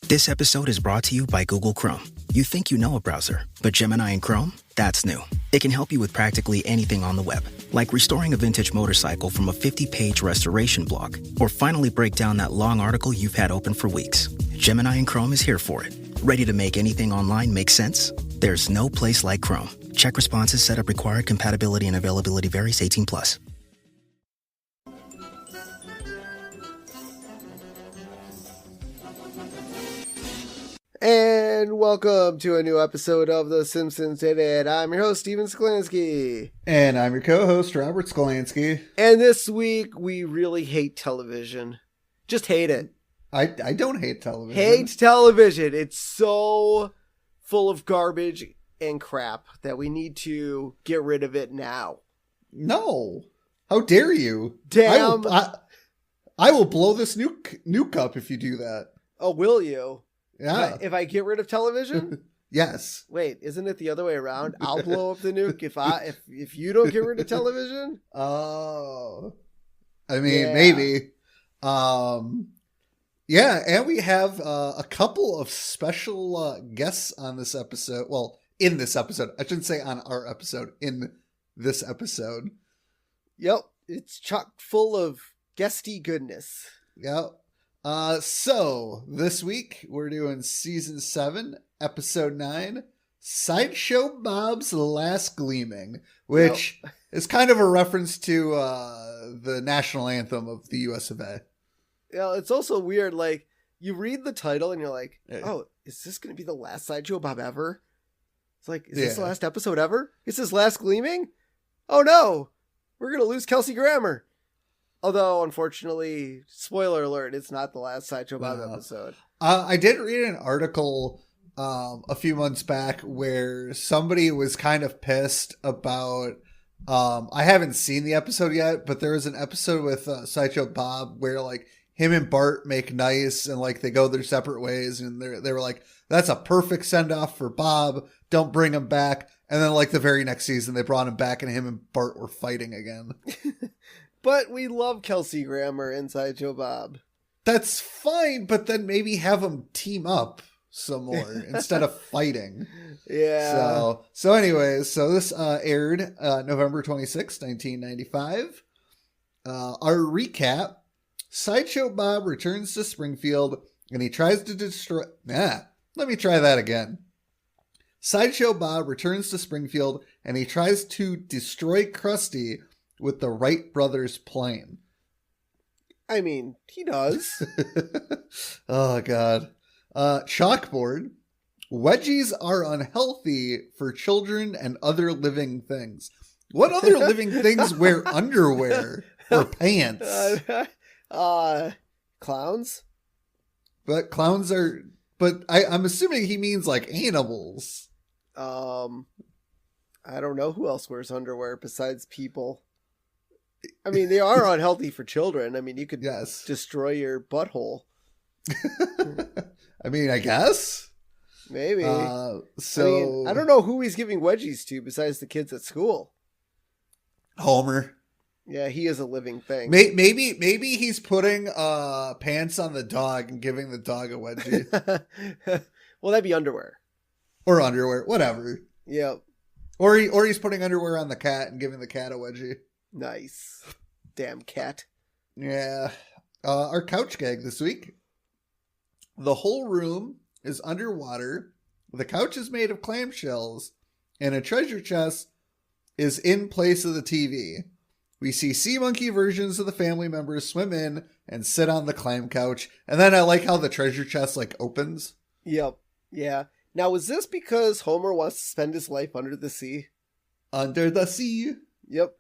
This episode is brought to you by Google Chrome. You think you know a browser, but Gemini and Chrome? That's new. It can help you with practically anything on the web, like restoring a vintage motorcycle from a 50-page restoration blog, or finally break down that long article you've had open for weeks. Gemini and Chrome is here for it. Ready to make anything online make sense? There's no place like Chrome. Check responses, setup required, compatibility and availability varies, 18+. And welcome to a new episode of The Simpsons Did It. I'm your host, Steven Sklansky. And I'm your co-host, Robert Sklansky. And this week, we really hate television. Just hate it. I don't hate television. Hate television. It's so full of garbage and crap that we need to get rid of it now. No. How dare you? Damn. I will blow this nuke up if you do that. Oh, will you? Yeah. If I get rid of television? Yes. Wait, isn't it the other way around? I'll blow up the nuke if you don't get rid of television? Oh. I mean, Yeah. maybe. Yeah, and we have a couple of special guests on this episode. Well, in this episode. I shouldn't say on our episode. In this episode. Yep. It's chock full of guesty goodness. Yep. So this week we're doing season 7, episode 9, Sideshow Bob's Last Gleaming, which is kind of a reference to the national anthem of the US of A. Yeah, it's also weird. Like, you read the title and you're like, oh, is this going to be the last Sideshow Bob ever? It's like, is this the last episode ever? Is this Last Gleaming? Oh no, we're going to lose Kelsey Grammer. Although, unfortunately, spoiler alert, it's not the last Sideshow Bob episode. I did read an article a few months back where somebody was kind of pissed about, I haven't seen the episode yet, but there was an episode with Sideshow Bob where like him and Bart make nice and like they go their separate ways, and they were like, that's a perfect send-off for Bob. Don't bring him back. And then like the very next season, they brought him back and him and Bart were fighting again. But we love Kelsey Grammer and Sideshow Bob. That's fine, but then maybe have them team up some more instead of fighting. Yeah. So anyways, so this aired November 26, 1995. Our recap, Sideshow Bob returns to Springfield and he tries to destroy... let me try that again. Sideshow Bob returns to Springfield and he tries to destroy Krusty with the Wright brothers plane. I mean, he does. Oh, God. Chalkboard. Wedgies are unhealthy for children and other living things. What other living things wear underwear or pants? Clowns? But clowns are... But I'm assuming he means like animals. I don't know who else wears underwear besides people. I mean, they are unhealthy for children. I mean, you could destroy your butthole. I mean, I guess. Maybe. I don't know who he's giving wedgies to besides the kids at school. Homer. Yeah, he is a living thing. Maybe he's putting pants on the dog and giving the dog a wedgie. Well, that'd be underwear. Or underwear, whatever. Yep. Or he's putting underwear on the cat and giving the cat a wedgie. Nice. Damn cat. Yeah. Our couch gag this week. The whole room is underwater. The couch is made of clamshells. And a treasure chest is in place of the TV. We see sea monkey versions of the family members swim in and sit on the clam couch. And then I like how the treasure chest like opens. Yep. Yeah. Now, was this because Homer wants to spend his life under the sea? Under the sea? Yep.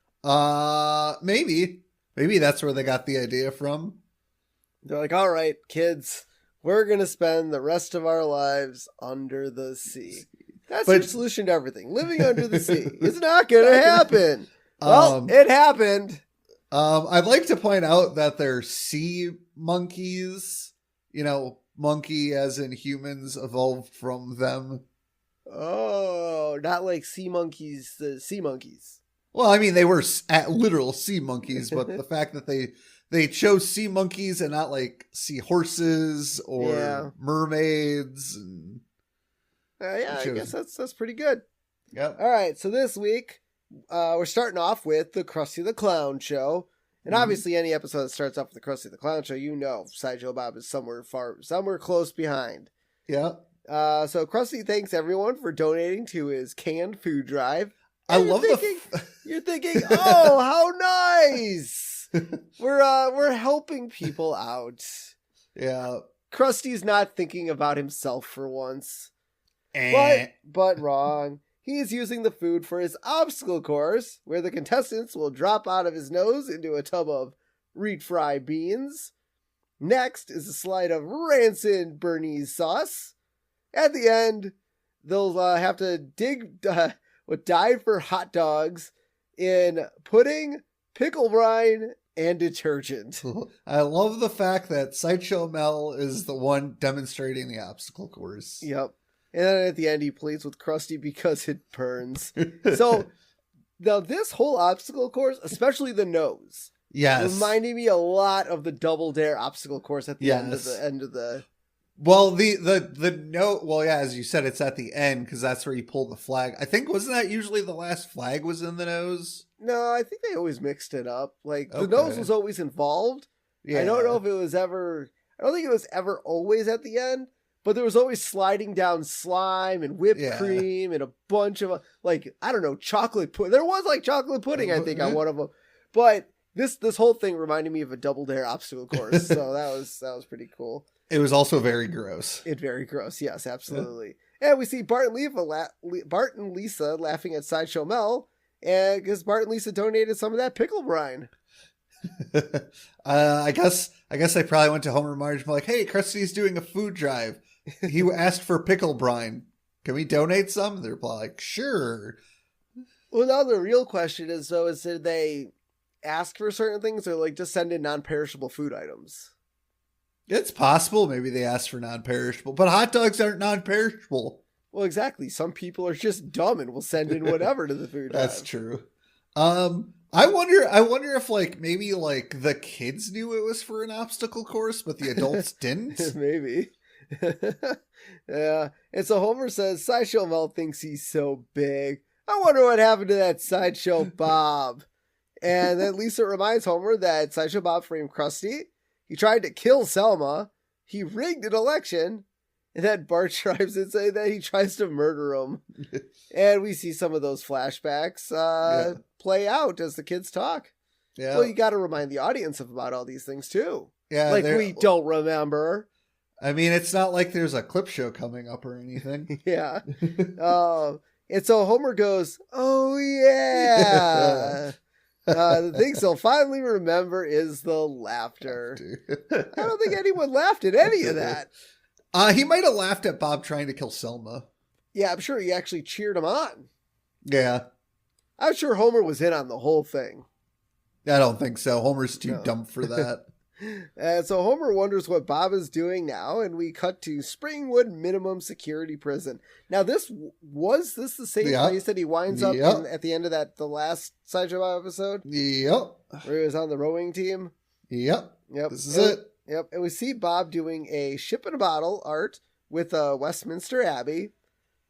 Maybe that's where they got the idea from. They're like, all right, kids, we're going to spend the rest of our lives under the sea. That's your solution to everything. Living under the sea. It's not going to happen. Well, it happened. I'd like to point out that they're sea monkeys, monkey as in humans evolved from them. Oh, not like sea monkeys, the sea monkeys. Well, I mean, they were literal sea monkeys, but the fact that they chose sea monkeys and not like sea horses or mermaids. And I guess that's pretty good. Yep. All right, so this week we're starting off with the Krusty the Clown Show. And obviously any episode that starts off with the Krusty the Clown Show, you know Sideshow Bob is somewhere close behind. Yeah. So Krusty thanks everyone for donating to his canned food drive. I love you're thinking, oh, how nice. We're helping people out. Yeah. Krusty's not thinking about himself for once. But wrong. He is using the food for his obstacle course, where the contestants will drop out of his nose into a tub of refried beans. Next is a slide of rancid Bernese sauce. At the end, they'll have to dive for hot dogs in pudding, pickle brine, and detergent. I love the fact that Sideshow Mel is the one demonstrating the obstacle course. Yep. And then at the end, he pleads with Krusty because it burns. So now this whole obstacle course, especially the nose, reminded me a lot of the Double Dare obstacle course at the end of the. Well, the note. Well, yeah, as you said, it's at the end because that's where you pull the flag. I think wasn't that usually the last flag was in the nose? No, I think they always mixed it up. Like the nose was always involved. Yeah. I don't know if it was ever. I don't think it was ever always at the end. But there was always sliding down slime and whipped cream and a bunch of, like, I don't know, chocolate pudding. There was, like, chocolate pudding, I think, on one of them. But this whole thing reminded me of a Double Dare obstacle course. So that was pretty cool. It was also very gross. Very gross, yes, absolutely. Yeah. And we see Bart and Lisa laughing at Sideshow Mel, and because Bart and Lisa donated some of that pickle brine. I guess I probably went to Homer and Marge and were like, hey, Krusty's doing a food drive. He asked for pickle brine. Can we donate some? They're like, sure. Well, now the real question is, though, did they ask for certain things or like just send in non-perishable food items? It's possible. Maybe they asked for non-perishable, but hot dogs aren't non-perishable. Well, exactly. Some people are just dumb and will send in whatever to the food drive. That's true. I wonder if like maybe like the kids knew it was for an obstacle course, but the adults didn't. Maybe. Yeah. And so Homer says Sideshow Mel thinks he's so big. I wonder what happened to that Sideshow Bob. And then Lisa reminds Homer that Sideshow Bob framed Krusty. He tried to kill Selma. He rigged an election. And then Bart chimes in saying that he tries to murder him. And we see some of those flashbacks play out as the kids talk. Yeah. Well, you got to remind the audience about all these things too. Yeah. Like we don't remember. I mean, it's not like there's a clip show coming up or anything. Yeah. And so Homer goes, oh, yeah. The things he'll finally remember is the laughter. I don't think anyone laughed at any of that. He might have laughed at Bob trying to kill Selma. Yeah, I'm sure he actually cheered him on. Yeah. I'm sure Homer was in on the whole thing. I don't think so. Homer's too dumb for that. And so Homer wonders what Bob is doing now, and we cut to Springwood Minimum Security Prison. Now, was this the same place that he winds up in, at the end of the last Sideshow Bob episode? Yep. Where he was on the rowing team? Yep. This is it. Yep. And we see Bob doing a ship in a bottle art with Westminster Abbey.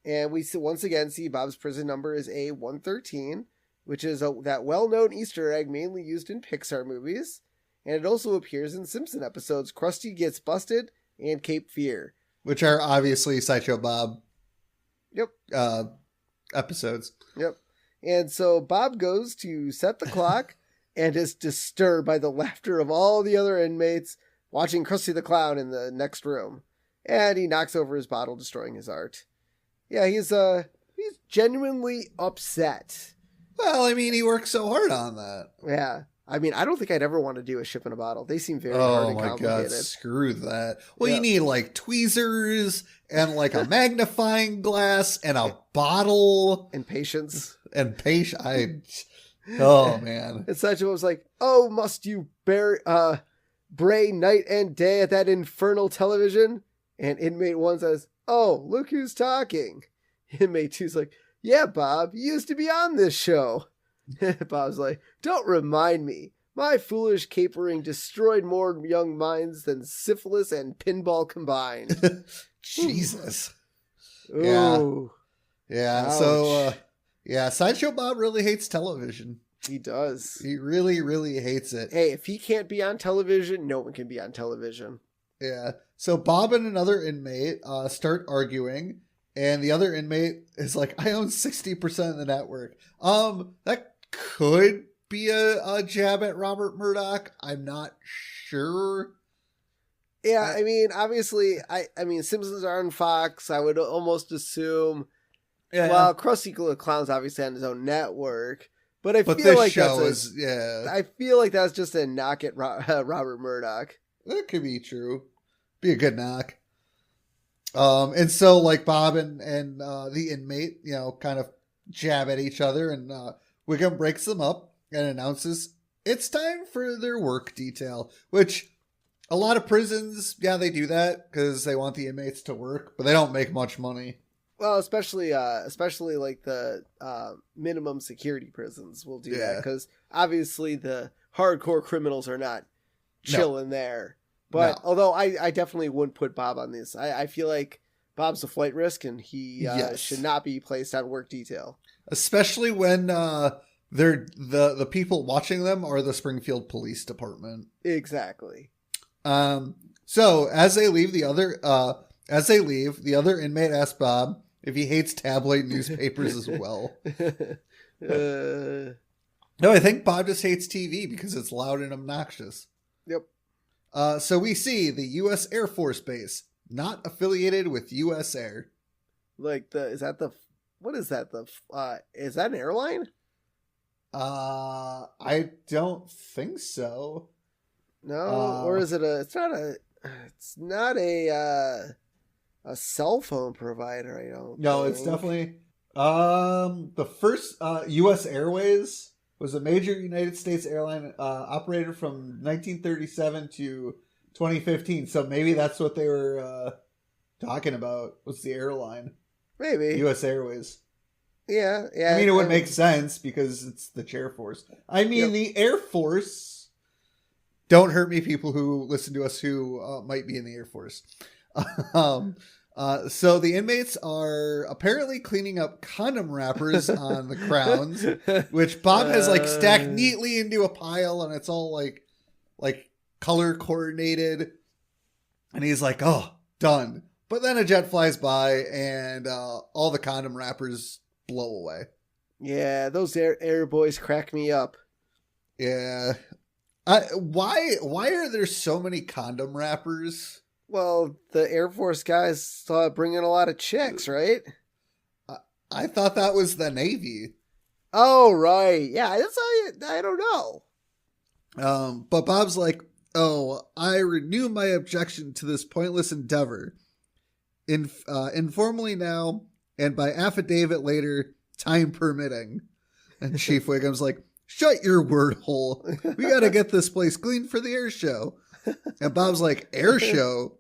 And we once again see Bob's prison number is A113, which is that well-known Easter egg mainly used in Pixar movies. And it also appears in Simpson episodes Krusty Gets Busted and Cape Fear. Which are obviously Sideshow Bob episodes. Yep. And so Bob goes to set the clock and is disturbed by the laughter of all the other inmates watching Krusty the Clown in the next room. And he knocks over his bottle, destroying his art. Yeah, he's genuinely upset. Well, I mean, he worked so hard on that. Yeah. I mean, I don't think I'd ever want to do a ship in a bottle. They seem very hard and complicated. Oh my God, screw that. Well, you need like tweezers and like a magnifying glass and a bottle. And patience. And patience. Oh, man. And Sideshow was like, oh, must you bray night and day at that infernal television? And inmate 1 says, oh, look who's talking. Inmate 2's like, yeah, Bob, you used to be on this show. Bob's like, don't remind me. My foolish capering destroyed more young minds than syphilis and pinball combined. Jesus. Ooh. Yeah. Ouch. So, Sideshow Bob really hates television. He does. He really, really hates it. Hey, if he can't be on television, no one can be on television. Yeah. So Bob and another inmate start arguing, and the other inmate is like, I own 60% of the network. That could be a jab at Robert Murdoch. I'm not sure. Yeah, I mean, obviously, I mean, Simpsons are on Fox. I would almost assume. Yeah. Well, Krusty the Clown's obviously on his own network, but I feel this like show that's is, yeah. I feel like that's just a knock at Robert Murdoch. That could be true. Be a good knock. And so like Bob and the inmate, kind of jab at each other, and Wiggum breaks them up and announces it's time for their work detail, which a lot of prisons, they do that because they want the inmates to work, but they don't make much money. Well, especially like the minimum security prisons will do that, because obviously the hardcore criminals are not chilling there. But although I definitely wouldn't put Bob on this, I feel like Bob's a flight risk, and he should not be placed on work detail, especially when they're the people watching them are the Springfield Police Department. Exactly. So as they leave, the other inmate asks Bob if he hates tabloid newspapers as well. No, I think Bob just hates TV because it's loud and obnoxious. Yep. So we see the U.S. Air Force Base, not affiliated with U.S. Air. Like is that an airline? I don't think so. No, or is it it's not a cell phone provider, I don't think. It's definitely the first U.S. Airways was a major United States airline operated from 1937 to 2015. So maybe that's what they were talking about, was the airline. Maybe. U.S. Airways. Yeah. I mean, it would make sense because it's the Air Force. I mean, the Air Force. Don't hurt me, people who listen to us who might be in the Air Force. So the inmates are apparently cleaning up condom wrappers on the crowns, which Bob has stacked neatly into a pile, and it's all like color coordinated. And he's like, "Oh, done." But then a jet flies by, and all the condom wrappers blow away. Yeah, those air boys crack me up. Yeah. Why are there so many condom wrappers? Well, the Air Force guys bring in a lot of chicks, right? I thought that was the Navy. Oh, right. Yeah, I don't know. But Bob's like, "Oh, I renew my objection to this pointless endeavor. Informally now, and by affidavit later, time permitting." And Chief Wiggum's like, "Shut your word hole. We got to get this place clean for the air show." And Bob's like, "Air show?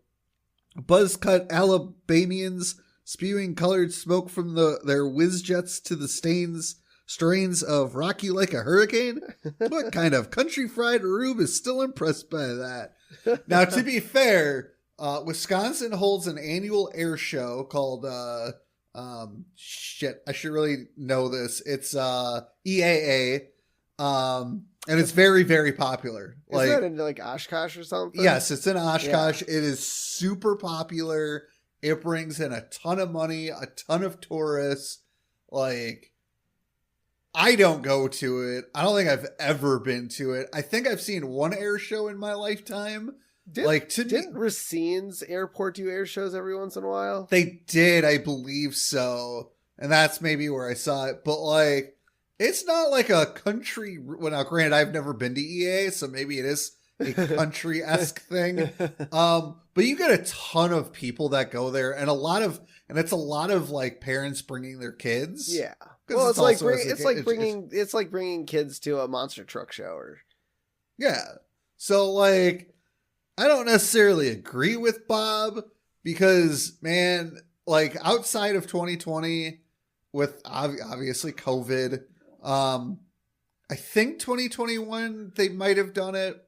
Buzz-cut Alabamians spewing colored smoke from their whiz jets to the strains of Rock You Like a Hurricane? What kind of country fried rube is still impressed by that?" Now, to be fair, Wisconsin holds an annual air show called, I should really know this. It's EAA. And it's very, very popular. Is that in Oshkosh or something? Yes, it's in Oshkosh. Yeah. It is super popular. It brings in a ton of money, a ton of tourists. I don't go to it. I don't think I've ever been to it. I think I've seen one air show in my lifetime. Didn't Racine's airport do air shows every once in a while? They did, I believe so. And that's maybe where I saw it. But it's not like a country. Well, now, granted, I've never been to EA, so maybe it is a country-esque thing. But you get a ton of people that go there, and it's a lot of parents bringing their kids. Yeah. Well, it's like bringing kids to a monster truck show. Yeah. So I don't necessarily agree with Bob because, man, outside of 2020 with obviously COVID, I think 2021 they might have done it.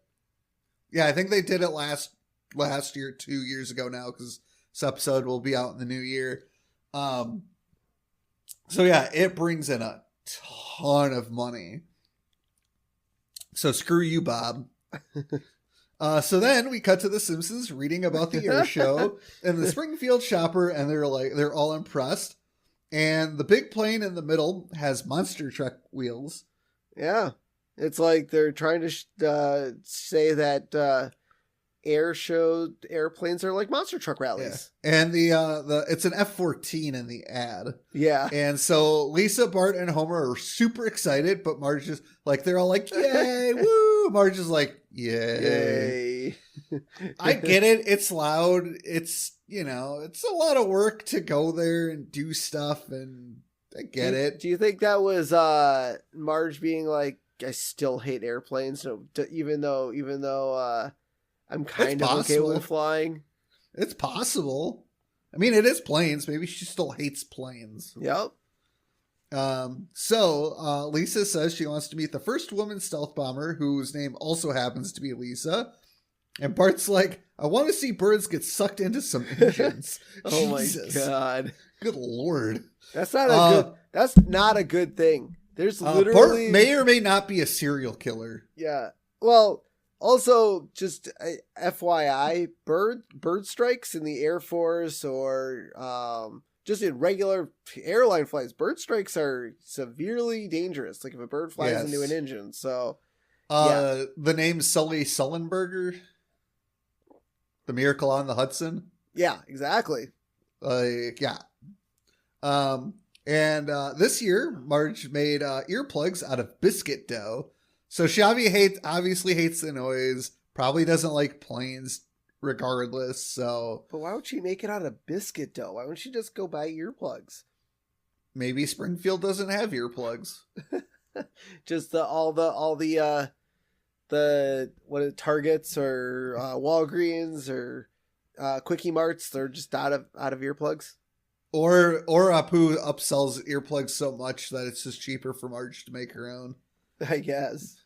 Yeah, I think they did it last year, 2 years ago now, because this episode will be out in the new year. So yeah, it brings in a ton of money. So screw you, Bob. So then we cut to the Simpsons reading about the air show and the Springfield shopper, and they're all impressed. And the big plane in the middle has monster truck wheels. Yeah, it's like they're trying to say that airplanes are like monster truck rallies. Yeah. And the it's an F-14 in the ad. Yeah. And so Lisa, Bart, and Homer are super excited, but Marge is like, they're all like, yay, woo! Marge is like, yay. I get it. It's loud. It's, it's a lot of work to go there and do stuff, and I get it. Do you think that was Marge being like, I still hate airplanes, even though I'm kind of okay with flying? It's possible. I mean, it is planes. Maybe she still hates planes. Yep. So Lisa says she wants to meet the first woman stealth bomber, whose name also happens to be Lisa. And Bart's like, I want to see birds get sucked into some engines. Oh my God. Good Lord. That's not a good thing. There's literally Bart may or may not be a serial killer. Yeah. Well, also just FYI, bird strikes in the Air Force or just in regular airline flights, bird strikes are severely dangerous. Like if a bird flies into an engine. So the name Sully Sullenberger, the Miracle on the Hudson. Yeah, exactly. Yeah. And this year, Marge made earplugs out of biscuit dough. So she obviously hates the noise, probably doesn't like planes regardless. So, but why would she make it out of biscuit dough? Why wouldn't she just go buy earplugs? Maybe Springfield doesn't have earplugs. Just all the Targets or Walgreens or Quickie Marts, they're just out of earplugs. Or Apu upsells earplugs so much that it's just cheaper for Marge to make her own. I guess.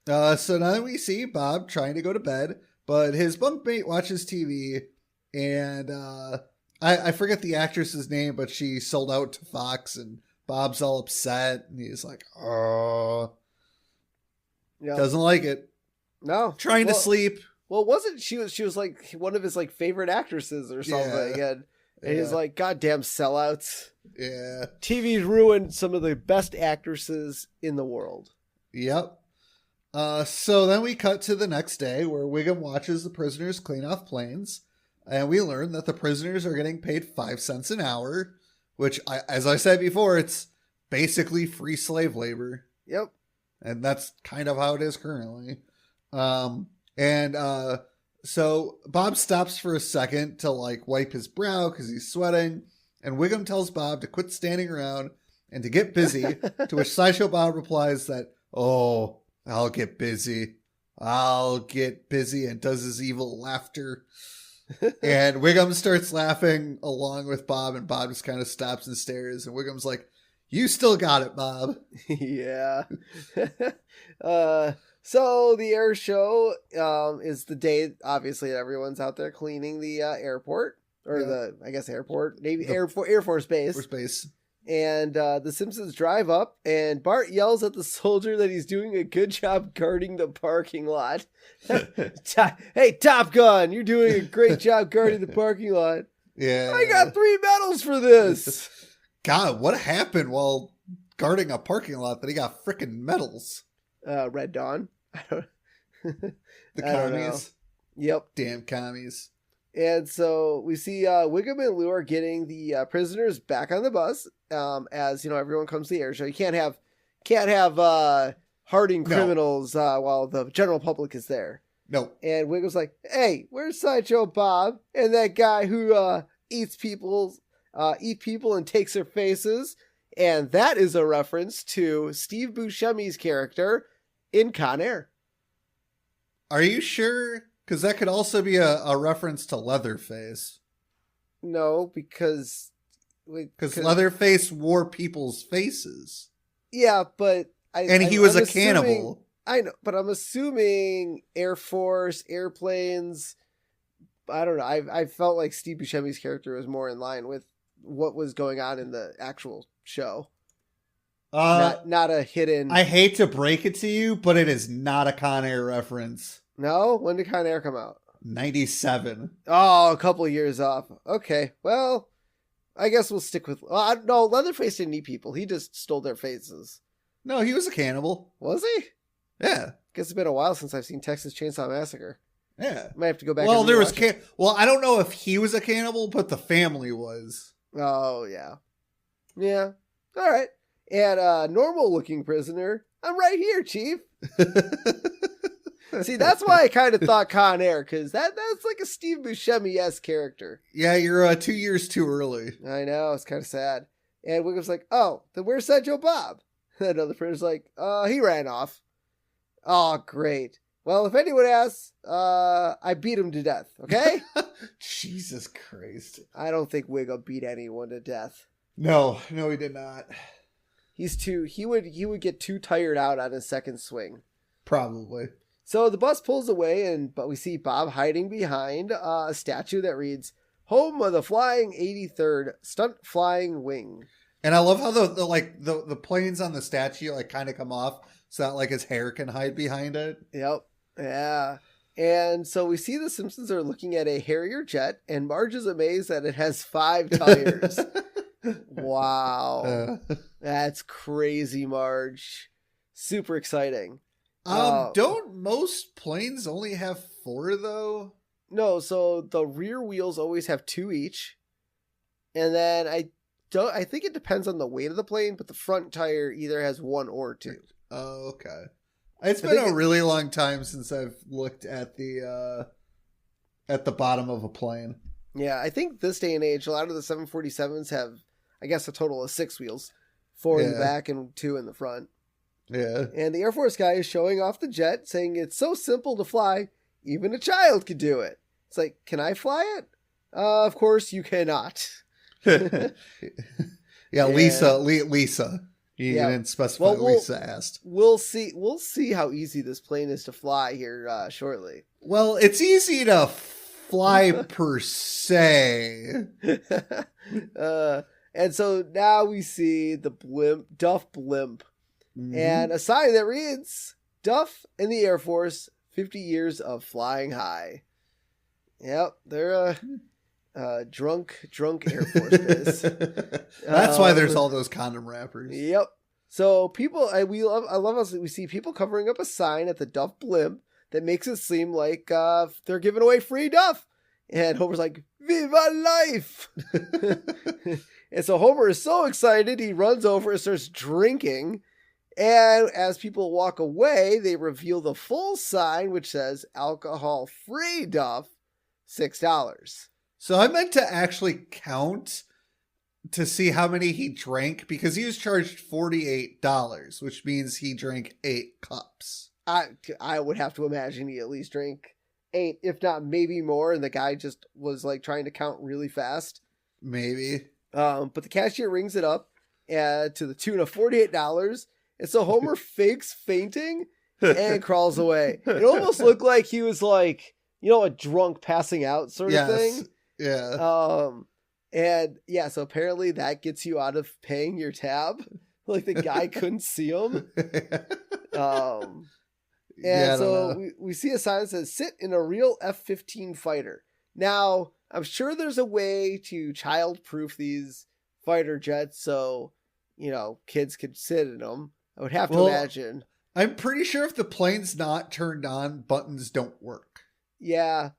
So now we see Bob trying to go to bed, but his bunkmate watches TV, and I forget the actress's name, but she sold out to Fox, and Bob's all upset, and he's like, oh. Yep. Doesn't like it. No. Trying to sleep. Well, wasn't she was like one of his like favorite actresses or something, and he's like, goddamn sellouts. Yeah. TV's ruined some of the best actresses in the world. Yep. So then we cut to the next day where Wiggum watches the prisoners clean off planes, and we learn that the prisoners are getting paid 5 cents an hour, which, as I said before, it's basically free slave labor. Yep. And that's kind of how it is currently. So Bob stops for a second to like wipe his brow because he's sweating, and Wiggum tells Bob to quit standing around and to get busy, to which Sideshow Bob replies that, oh, I'll get busy, and does his evil laughter. And Wiggum starts laughing along with Bob, and Bob just kind of stops and stares, and Wiggum's like, you still got it, Bob. Yeah. So the air show is the day, obviously, everyone's out there cleaning the airport, or airport, maybe Air Force Base. And the Simpsons drive up, and Bart yells at the soldier that he's doing a good job guarding the parking lot. Hey, Top Gun, you're doing a great job guarding the parking lot. Yeah. I got 3 medals for this. God, what happened while guarding a parking lot that he got frickin' medals? Red Dawn. The commies. Yep. Damn commies. And so we see Wiggum and Lou are getting the prisoners back on the bus. As everyone comes to the air show. You can't have hardened criminals while the general public is there. No. And Wiggum's like, "Hey, where's Sideshow Bob and that guy who eat people and takes their faces?" And that is a reference to Steve Buscemi's character in Con Air. Are you sure? Because that could also be a reference to Leatherface. No, because Leatherface wore people's faces. Yeah, but And he was a cannibal. I know, but I'm assuming Air Force, airplanes. I don't know. I felt like Steve Buscemi's character was more in line with what was going on in the actual show. Not a hidden. I hate to break it to you, but it is not a Con Air reference. No? When did Con Air come out? 97. Oh, a couple of years off. Okay, well, I guess we'll stick with... no, Leatherface didn't eat people. He just stole their faces. No, he was a cannibal. Was he? Yeah. Guess it's been a while since I've seen Texas Chainsaw Massacre. Yeah. Might have to go back. Well, and there was it. Well, I don't know if he was a cannibal, but the family was. Oh, yeah. Yeah. All right. And normal looking prisoner. I'm right here, Chief. See, that's why I kind of thought Con Air, because that's like a Steve Buscemi-esque character. Yeah, you're 2 years too early. I know, it's kind of sad. And Wiggum's like, oh, then where's Sideshow Bob? And another prisoner's like, he ran off. Oh, great. Well, if anyone asks, I beat him to death, okay? Jesus Christ. I don't think Wiggum beat anyone to death. No, he did not. He would get too tired out on his second swing. Probably. So the bus pulls away, but we see Bob hiding behind a statue that reads, Home of the Flying 83rd Stunt Flying Wing. And I love how the planes on the statue like kind of come off so that like his hair can hide behind it. Yep. Yeah. And so we see the Simpsons are looking at a Harrier jet, and Marge is amazed that it has 5 tires. Wow. That's crazy, Marge. Super exciting. Don't most planes only have 4 though? No, so the rear wheels always have 2 each. And then I think it depends on the weight of the plane, but the front tire either has 1 or 2. Oh, okay. It's been a really long time since I've looked at the bottom of a plane. Yeah, I think this day and age, a lot of the 747s have, I guess, a total of 6 wheels. 4 in the back and 2 in the front. Yeah. And the Air Force guy is showing off the jet, saying it's so simple to fly, even a child could do it. It's like, can I fly it? Of course you cannot. Yeah, Lisa. You didn't specify what Lisa asked. We'll see how easy this plane is to fly here shortly. Well, it's easy to fly per se. And so now we see the Duff blimp. Mm-hmm. And a sign that reads, Duff and the Air Force, 50 years of flying high. Yep, they're drunk Air Force biz. That's why there's all those condom wrappers. Yep. So people, I love how we see people covering up a sign at the Duff blimp that makes it seem like they're giving away free Duff. And Homer's like, Viva life! And so Homer is so excited, he runs over and starts drinking. And as people walk away, they reveal the full sign, which says alcohol-free Duff, $6. So I meant to actually count to see how many he drank because he was charged $48, which means he drank 8 cups. I would have to imagine he at least drank 8, if not maybe more, and the guy just was like trying to count really fast. Maybe. But the cashier rings it up to the tune of $48. And so Homer fakes fainting and crawls away. It almost looked like he was like, a drunk passing out sort of thing. Yeah. And yeah, so apparently that gets you out of paying your tab. Like the guy couldn't see him. We see a sign that says, sit in a real F-15 fighter. Now, I'm sure there's a way to child-proof these fighter jets so, kids could sit in them. I would have to imagine. I'm pretty sure if the plane's not turned on, buttons don't work. Yeah,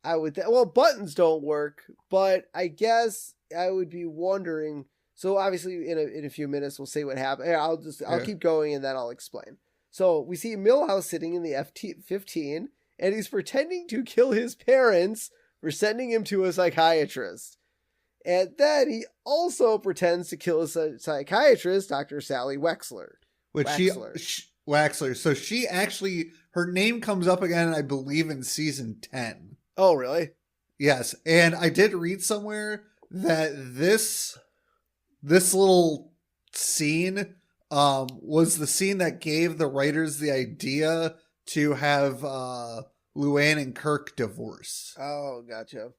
I would. Buttons don't work, but I guess I would be wondering. So obviously, in a few minutes, we'll say what happened. I'll keep going and then I'll explain. So we see Milhouse sitting in the F-15, and he's pretending to kill his parents for sending him to a psychiatrist. And then he also pretends to kill a psychiatrist, Dr. Sally Wexler. Waxler. So she actually, her name comes up again, I believe, in season 10. Oh, really? Yes. And I did read somewhere that this little scene was the scene that gave the writers the idea to have Luann and Kirk divorce. Oh, gotcha.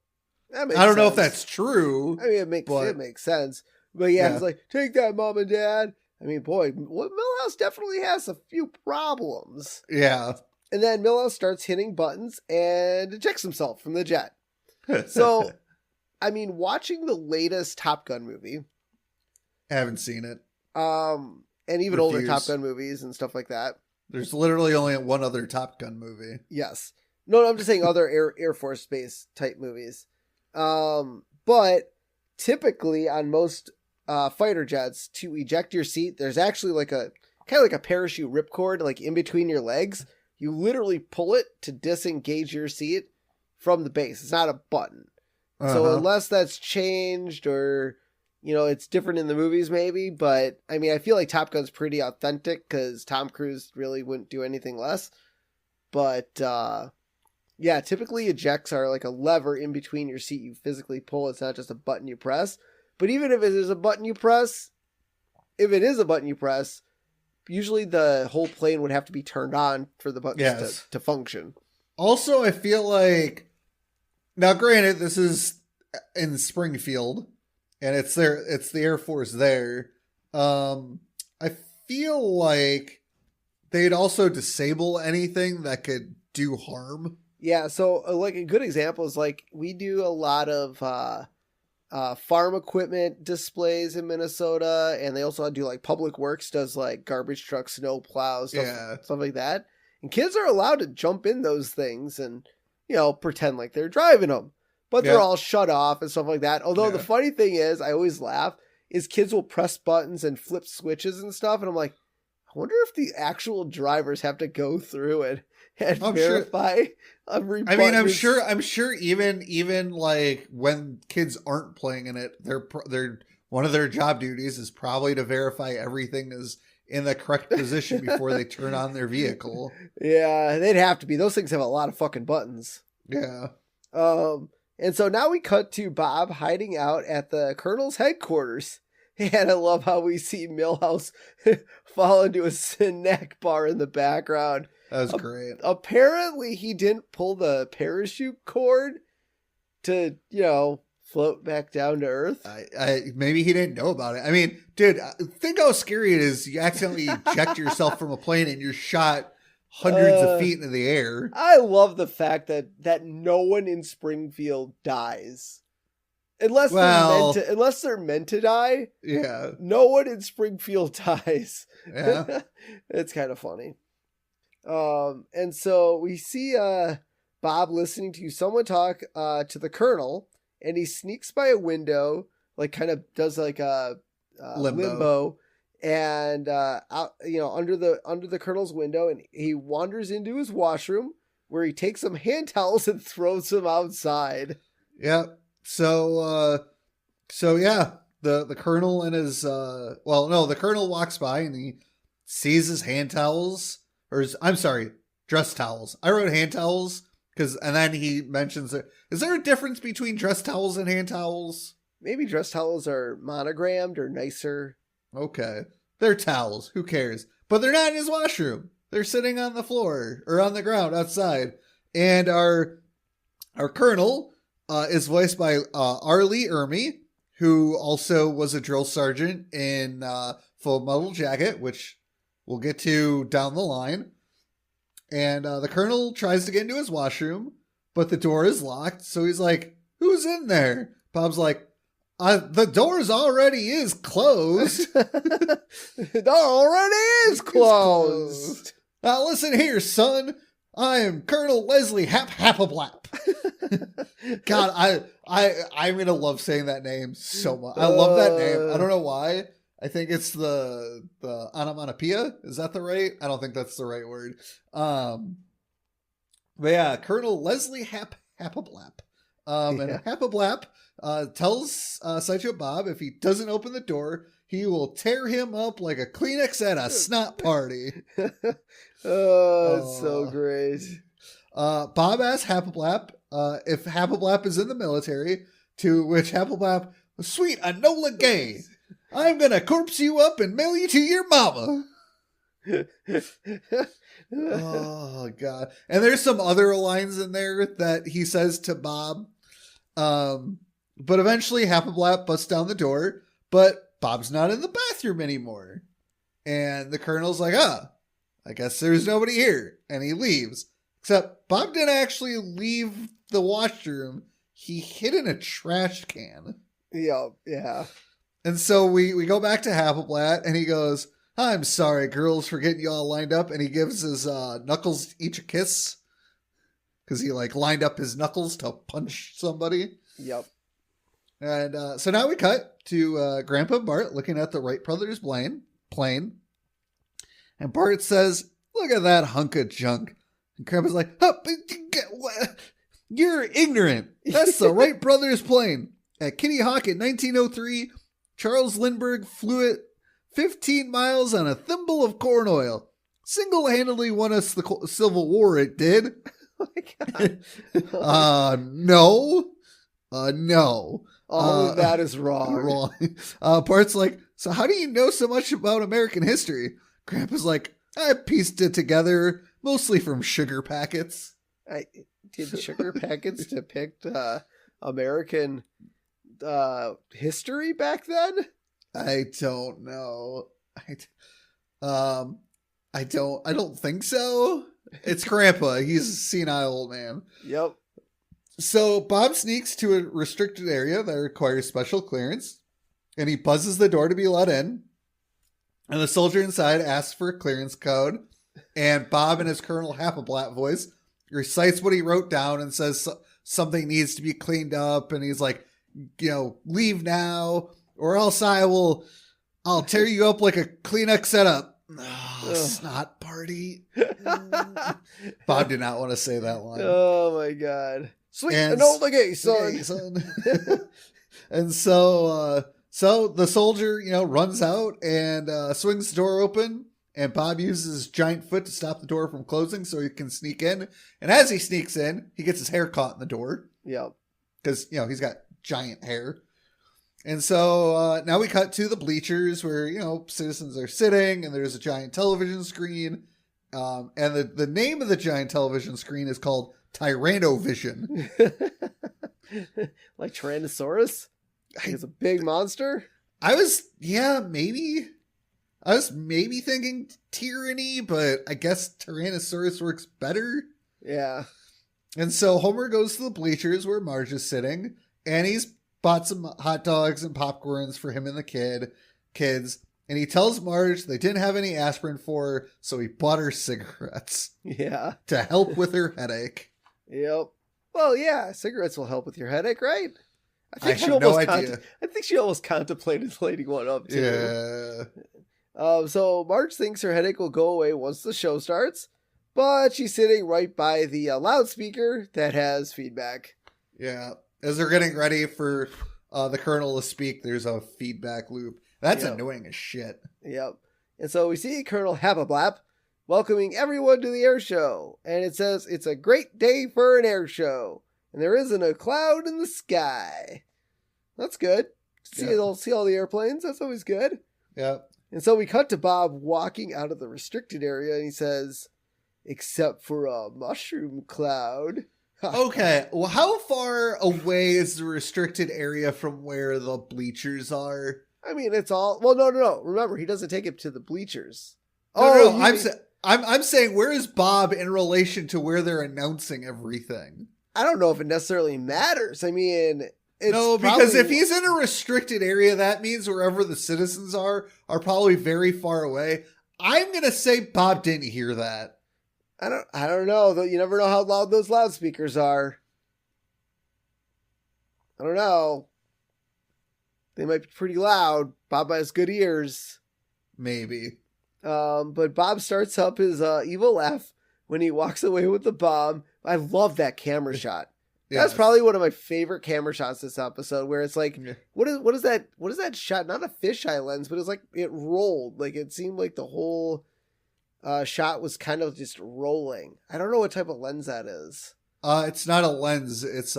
I don't know if that's true. I mean, it makes sense. But yeah, he's like, take that, Mom and Dad. I mean, boy, Milhouse definitely has a few problems. Yeah. And then Milhouse starts hitting buttons and ejects himself from the jet. So, I mean, watching the latest Top Gun movie. Haven't seen it. And even older Top Gun movies and stuff like that. There's literally only one other Top Gun movie. Yes. No, I'm just saying other Air Force Base type movies. But typically on most fighter jets, to eject your seat, there's actually like a kind of like a parachute ripcord, like in between your legs. You literally pull it to disengage your seat from the base. It's not a button. So unless that's changed or, you know, it's different in the movies maybe. But I mean, I feel like Top Gun's pretty authentic because Tom Cruise really wouldn't do anything less. But yeah, typically ejects are like a lever in between your seat. You physically pull. It's not just a button you press. But even if it is a button you press, usually the whole plane would have to be turned on for the buttons to function. Also, I feel like, now granted, this is in Springfield, and it's the Air Force there. I feel like they'd also disable anything that could do harm. Yeah, so like a good example is like we do a lot of farm equipment displays in Minnesota, and they also do like Public Works does like garbage trucks, snow plows, stuff like that. And kids are allowed to jump in those things and, you know, pretend like they're driving them, but they're all shut off and stuff like that. Although the funny thing is, I always laugh, is kids will press buttons and flip switches and stuff, and I'm like, I wonder if the actual drivers have to go through it and verify every button. I mean, I'm sure even like when kids aren't playing in it, they're one of their job duties is probably to verify everything is in the correct position before they turn on their vehicle. Yeah, they'd have to be. Those things have a lot of fucking buttons. Yeah. And so now we cut to Bob hiding out at the Colonel's headquarters. And I love how we see Milhouse fall into a snack bar in the background. That was great. Apparently he didn't pull the parachute cord to, you know, float back down to Earth. Maybe he didn't know about it. I mean, dude, think how scary it is. You accidentally eject yourself from a plane and you're shot hundreds of feet into the air. I love the fact that no one in Springfield dies. Unless they're meant to die. Yeah. No one in Springfield dies. Yeah. It's kind of funny. And so we see Bob listening to someone talk to the Colonel, and he sneaks by a window, like kind of does like a limbo, and out, you know, under the Colonel's window, and he wanders into his washroom where he takes some hand towels and throws them outside. Yeah. So yeah, the Colonel and his the Colonel walks by and he sees his hand towels, dress towels. I wrote hand towels and then he mentions it. Is there a difference between dress towels and hand towels? Maybe dress towels are monogrammed or nicer. Okay. They're towels. Who cares? But they're not in his washroom. They're sitting on the floor or on the ground outside. And our Colonel is voiced by R. Lee Ermey, who also was a drill sergeant in Full Metal Jacket, which we'll get to down the line. And the Colonel tries to get into his washroom, but the door is locked. So he's like, who's in there? Bob's like, the door's already is closed. The door already is closed. Now listen here, son. I am Colonel Leslie Hapablap. God, I'm gonna love saying that name so much. I love that name. I don't know why. I think it's the onomatopoeia. Is that the right? I don't think that's the right word. But yeah, Colonel Leslie Hapablap. And Hapablap tells Sideshow Bob if he doesn't open the door, he will tear him up like a Kleenex at a snot party. It's so great. Bob asks Hapablap if Hapablap is in the military, to which Hapablap, sweet Enola Gay. I'm gonna corpse you up and mail you to your mama. Oh God. And there's some other lines in there that he says to Bob. But eventually Happenblatt busts down the door, but Bob's not in the bathroom anymore. And the Colonel's like, I guess there's nobody here. And he leaves. Except Bob didn't actually leave the washroom. He hid in a trash can. Yeah. And so we go back to Happenblatt, and he goes, I'm sorry, girls, for getting you all lined up. And he gives his knuckles each a kiss. Because he lined up his knuckles to punch somebody. Yep. And so now we cut to Grandpa and Bart looking at the Wright brothers plane. And Bart says, look at that hunk of junk. And Grandpa's like, you're ignorant. That's the Wright brothers plane. At Kitty Hawk in 1903, Charles Lindbergh flew it 15 miles on a thimble of corn oil. Single-handedly won us the Civil War, it did. Oh my God. No. No. All of that is wrong. Bart's like, so how do you know so much about American history? Grandpa's like, I pieced it together, mostly from sugar packets. Did sugar packets depict American history back then? I don't know. I don't think so. It's Grandpa. He's a senile old man. Yep. So Bob sneaks to a restricted area that requires special clearance, and he buzzes the door to be let in. And the soldier inside asks for a clearance code, and Bob, in his Colonel Happenblatt voice, recites what he wrote down and says something needs to be cleaned up, and he's like, leave now, or else I'll tear you up like a Kleenex setup. Oh, snot party. Bob did not want to say that line. Oh my God. Sweet Enola Gay, son. And so the soldier, runs out and swings the door open, and Bob uses his giant foot to stop the door from closing so he can sneak in. And as he sneaks in, he gets his hair caught in the door. Yep. Because, he's got giant hair. And so now we cut to the bleachers where, citizens are sitting, and there's a giant television screen. And the name of the giant television screen is called Tyrannovision. Like Tyrannosaurus? It's a big monster? Maybe. I was maybe thinking tyranny, but I guess Tyrannosaurus works better. Yeah. And so Homer goes to the bleachers where Marge is sitting, and he's bought some hot dogs and popcorns for him and the kids. And he tells Marge they didn't have any aspirin for her, so he bought her cigarettes. Yeah. To help with her headache. Yep. Well, yeah, cigarettes will help with your headache, right? I have no idea. I think she almost contemplated lighting one up, too. Yeah. So Marge thinks her headache will go away once the show starts, but she's sitting right by the loudspeaker that has feedback. Yeah. As they're getting ready for the Colonel to speak, there's a feedback loop. That's annoying as shit. Yep. And so we see Colonel Happenblatt welcoming everyone to the air show. And it says, it's a great day for an air show. And there isn't a cloud in the sky. That's good. See all the airplanes. That's always good. Yep. And so we cut to Bob walking out of the restricted area. And he says, except for a mushroom cloud. Okay, well, how far away is the restricted area from where the bleachers are? I mean, it's all... Well, no. Remember, he doesn't take it to the bleachers. No. I'm saying, where is Bob in relation to where they're announcing everything? I don't know if it necessarily matters. I mean... because if he's in a restricted area, that means wherever the citizens are probably very far away. I'm going to say Bob didn't hear that. I don't know, though. You never know how loud those loudspeakers are. I don't know. They might be pretty loud. Bob has good ears. Maybe. But Bob starts up his evil laugh when he walks away with the bomb. I love that camera shot. Yes. That's probably one of my favorite camera shots this episode, where it's like, what is that shot? Not a fisheye lens, but it's like it rolled. Like it seemed like the whole shot was kind of just rolling. I don't know what type of lens that is. It's not a lens. It's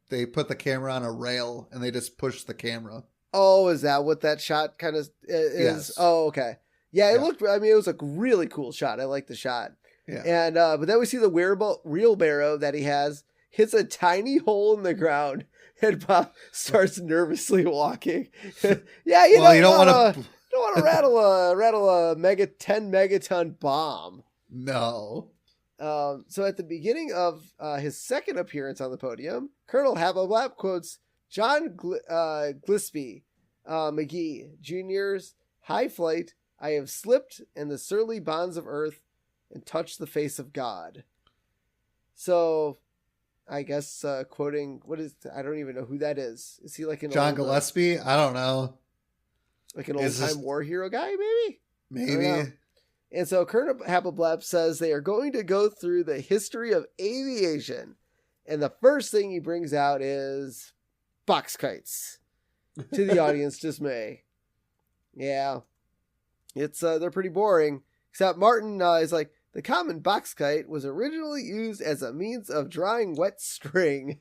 they put the camera on a rail and they just push the camera. Oh, is that what that shot kind of is? Yes. Oh, okay. Yeah, it looked, I mean, it was a really cool shot. I like the shot. Yeah. And, but then we see the wheelbarrow that he has hits a tiny hole in the ground, and Bob starts nervously walking. Yeah, you don't want to rattle a 10 megaton bomb. No. So at the beginning of his second appearance on the podium, Colonel Hablab quotes John Gillespie McGee Jr.'s High Flight, I have slipped in the surly bonds of earth and touched the face of God. So, I guess quoting, I don't even know who that is. Is he like an John Gillespie? I don't know. Like an old-time war hero guy, maybe? Maybe. And so Colonel Hablab says they are going to go through the history of aviation. And the first thing he brings out is box kites, to the audience dismay. Yeah. It's they're pretty boring. Except Martin is like, the common box kite was originally used as a means of drawing wet string.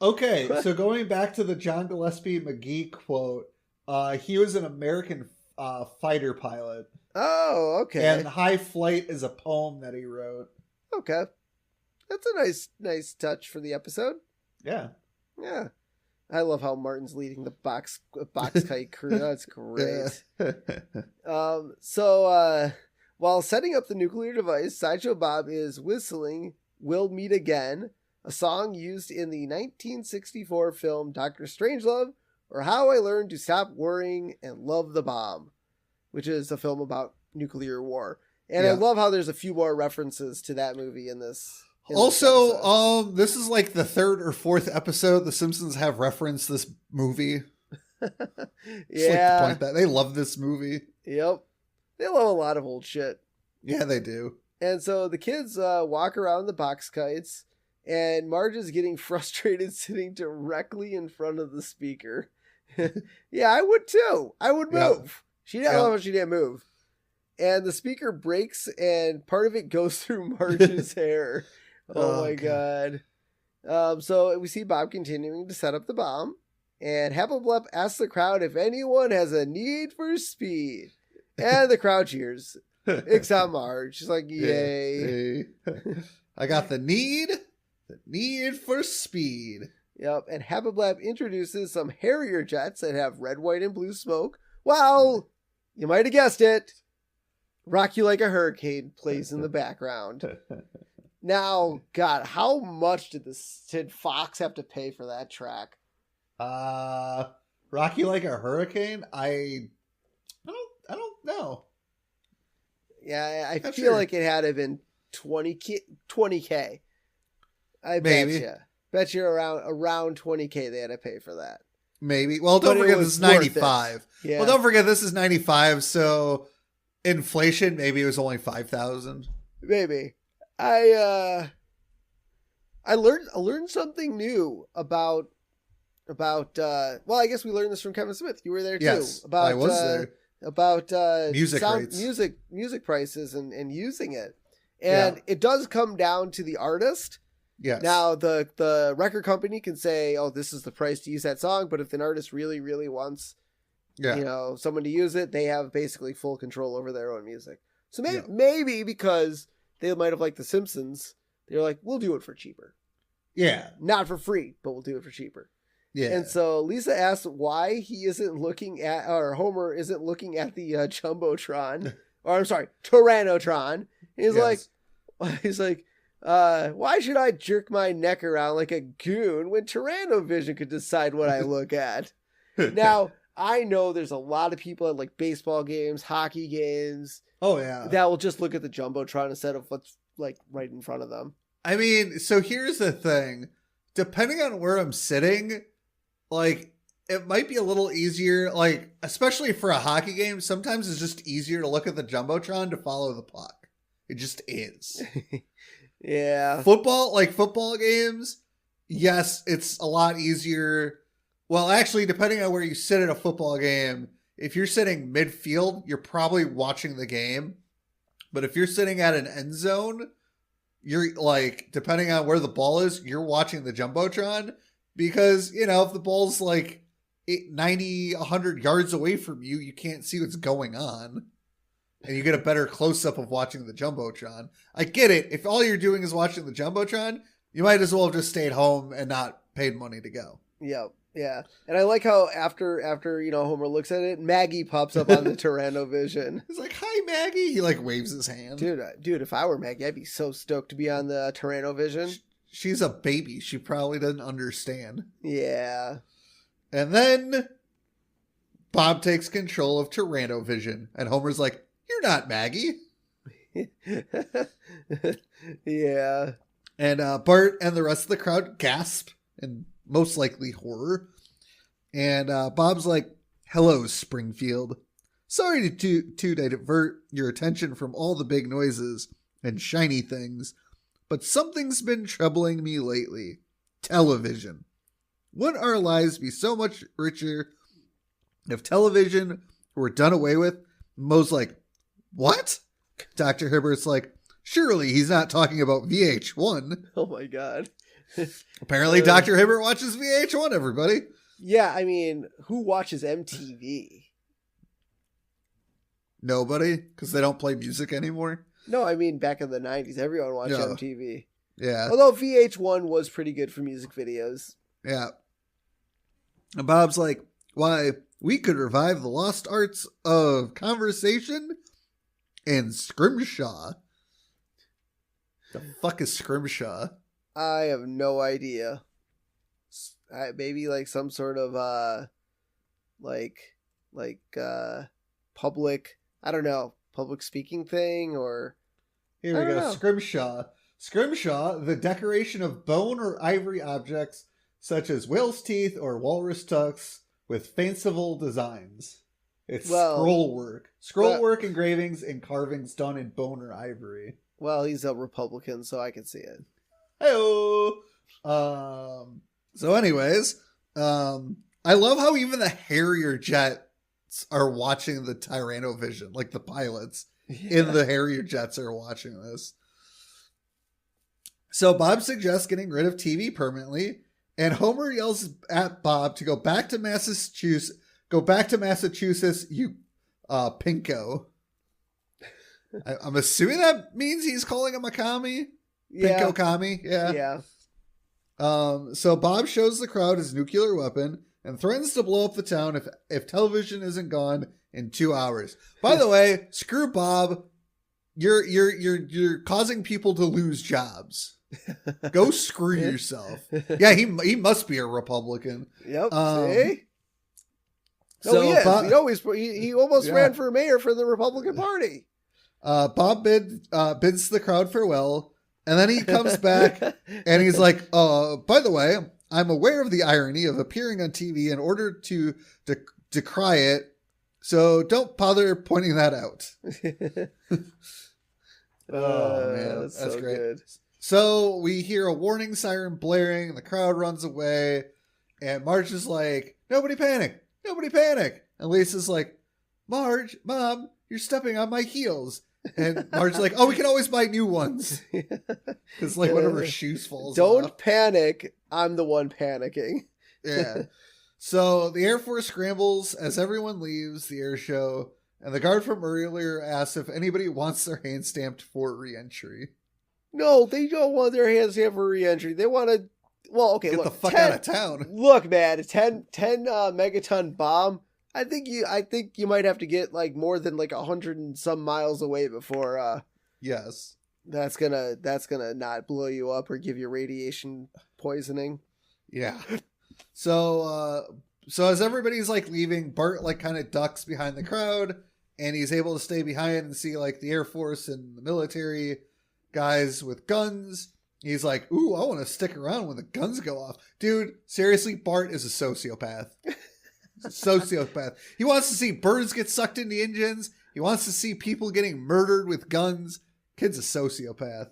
Okay, so going back to the John Gillespie McGee quote, he was an American fighter pilot. Oh, okay. And High Flight is a poem that he wrote. Okay. That's a nice touch for the episode. Yeah. Yeah. I love how Martin's leading the box kite crew. That's great. So while setting up the nuclear device, Sideshow Bob is whistling We'll Meet Again, a song used in the 1964 film Dr. Strangelove, or How I Learned to Stop Worrying and Love the Bomb, which is a film about nuclear war. And I love how there's a few more references to that movie in this. This is like the third or fourth episode The Simpsons have referenced this movie. Yeah. Like to point that. They love this movie. Yep. They love a lot of old shit. Yeah, they do. And so the kids walk around the box kites, and Marge is getting frustrated sitting directly in front of the speaker. Yeah, I would too. I would move. She didn't know how much she didn't move. And the speaker breaks, and part of it goes through Marge's hair. Oh my God. So we see Bob continuing to set up the bomb, and Hablab asks the crowd if anyone has a need for speed. And the crowd cheers. Except Marge. She's like, yay. I got the need for speed. Yep. And Hablab introduces some Harrier jets that have red, white, and blue smoke. Well, you might have guessed it. Rock You Like a Hurricane plays in the background. Now, God, how much did Fox have to pay for that track? Rock You Like a Hurricane? I don't know. Yeah, I feel like it had to have been 20K. I bet you around 20K they had to pay for that. Maybe. Well, don't forget this is 95. Yeah. Well, don't forget this is 95, so inflation, maybe it was only 5,000. Maybe. I learned something new about well, I guess we learned this from Kevin Smith. You were there too. Yes, I was there. About music rates. music prices and using it. And it does come down to the artist. Yes. Now the record company can say, "Oh, this is the price to use that song," but if an artist really, really wants someone to use it, they have basically full control over their own music. So maybe because they might have liked The Simpsons, they're like, "We'll do it for cheaper." Yeah. Not for free, but we'll do it for cheaper. Yeah. And so Lisa asks why he isn't looking at, or Homer isn't looking at the Jumbotron, or I'm sorry, Tyrannotron. He's like, why should I jerk my neck around like a goon when Tyrannovision could decide what I look at? Now, I know there's a lot of people at like baseball games, hockey games. Oh, yeah. That will just look at the Jumbotron instead of what's like right in front of them. I mean, so here's the thing. Depending on where I'm sitting, like, it might be a little easier, like, especially for a hockey game, sometimes it's just easier to look at the Jumbotron to follow the puck. It just is. Yeah. Football games, yes, it's a lot easier. Well, actually, depending on where you sit at a football game, if you're sitting midfield, you're probably watching the game. But if you're sitting at an end zone, you're like, depending on where the ball is, you're watching the Jumbotron because, if the ball's like 90, 100 yards away from you, you can't see what's going on. And you get a better close-up of watching the Jumbotron. I get it. If all you're doing is watching the Jumbotron, you might as well have just stayed home and not paid money to go. Yep. Yeah. And I like how after Homer looks at it, Maggie pops up on the Tyrannovision. He's like, "Hi, Maggie." He like waves his hand. Dude, if I were Maggie, I'd be so stoked to be on the Tyrannovision. She's a baby. She probably doesn't understand. Yeah. And then Bob takes control of Tyrannovision. And Homer's like, "You're not Maggie." Yeah. And Bart and the rest of the crowd gasp in most likely horror. And Bob's like, "Hello, Springfield. Sorry to divert your attention from all the big noises and shiny things, but something's been troubling me lately. Television. Wouldn't our lives be so much richer if television were done away with?" Moe's like, "What?" Dr. Hibbert's like, "Surely he's not talking about VH1. Oh my God. Apparently Dr. Hibbert watches VH1, everybody. Yeah, I mean, who watches MTV? Nobody, because they don't play music anymore. No, I mean, back in the 90s, everyone watched MTV. Yeah. Although VH1 was pretty good for music videos. Yeah. And Bob's like, "Why, we could revive the lost arts of conversation and scrimshaw." The fuck is scrimshaw? I have no idea. Maybe like some sort of public, I don't know, public speaking thing, or here we go. Scrimshaw. Scrimshaw, the decoration of bone or ivory objects such as whale's teeth or walrus tusks with fanciful designs. It's scroll work. Scroll work, engravings, and carvings done in bone or ivory. Well, he's a Republican, so I can see it. Hey-o! So anyways, I love how even the Harrier jets are watching the Tyrannovision, like the pilots in the Harrier jets are watching this. So Bob suggests getting rid of TV permanently, and Homer yells at Bob to go back to Massachusetts. Go back to Massachusetts, you pinko. I'm assuming that means he's calling him a commie. Yeah. Pinko commie. Yeah. Yeah. So Bob shows the crowd his nuclear weapon and threatens to blow up the town if television isn't gone in 2 hours. By the way, screw Bob. You're causing people to lose jobs. Go screw yourself. Yeah, he must be a Republican. Yep. See? No, So he is. Bob, he almost ran for mayor for the Republican Party. Bob bids the crowd farewell, and then he comes back and he's like, "By the way, I'm aware of the irony of appearing on TV in order to decry it, so don't bother pointing that out." Oh man, that's so great. Good. So we hear a warning siren blaring, the crowd runs away, and Marge is like, "Nobody panic! Nobody panic!" And Lisa's like, "Marge, Mom, you're stepping on my heels." And Marge's like, "Oh, we can always buy new ones." It's like whatever shoes falls Don't off. panic. I'm the one panicking. Yeah. So the Air Force scrambles as everyone leaves the air show, and the guard from earlier asks if anybody wants their hand stamped for re-entry. No, they don't want their hands stamped for re-entry. They want to, get the fuck out of town. Look, man, a 10 megaton bomb. I think you might have to get like more than like 100 and some miles away before yes. That's gonna not blow you up or give you radiation poisoning. Yeah. So as everybody's like leaving, Bart like kind of ducks behind the crowd, and he's able to stay behind and see like the Air Force and the military guys with guns. He's like, "Ooh, I want to stick around when the guns go off." Dude, seriously, Bart is a sociopath. Sociopath. He wants to see birds get sucked into engines. He wants to see people getting murdered with guns. Kid's a sociopath.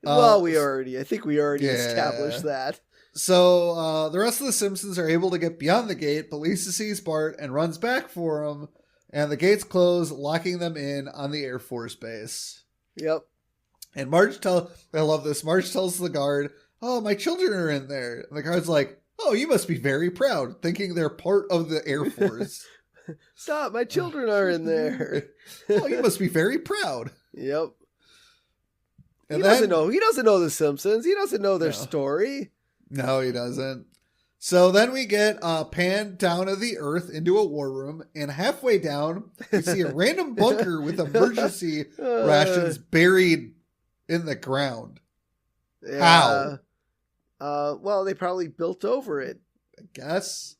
Well, I think we already established that. So the rest of the Simpsons are able to get beyond the gate, but Lisa sees Bart and runs back for him, and the gates close, locking them in on the Air Force base. Yep. And I love this, Marge tells the guard, "Oh, my children are in there." And the guard's like, Oh, you must be very proud, thinking they're part of the Air Force. Stop, my children are in there. Oh, you must be very proud. Yep. And He doesn't know the Simpsons. He doesn't know their story. No, he doesn't. So then we get panned down to the Earth into a war room, and halfway down, we see a random bunker with emergency rations buried in the ground. Yeah. How? Well, they probably built over it. I guess.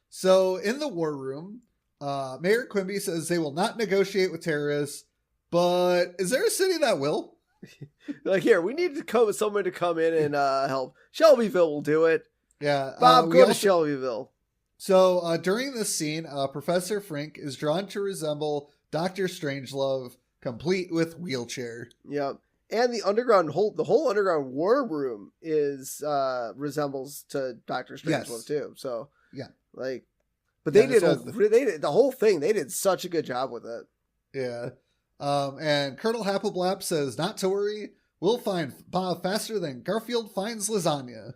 So in the war room, Mayor Quimby says they will not negotiate with terrorists, but is there a city that will? Like, here, we need someone to come in and help. Shelbyville will do it. Yeah. Bob, go to Shelbyville. So during this scene, Professor Frink is drawn to resemble Dr. Strangelove, complete with wheelchair. Yep. And the whole underground war room resembles to Dr. Strangelove too. So yeah, like, but they did the whole thing. They did such a good job with it. Yeah. And Colonel Happleblap says, not to worry, we'll find Bob faster than Garfield finds lasagna.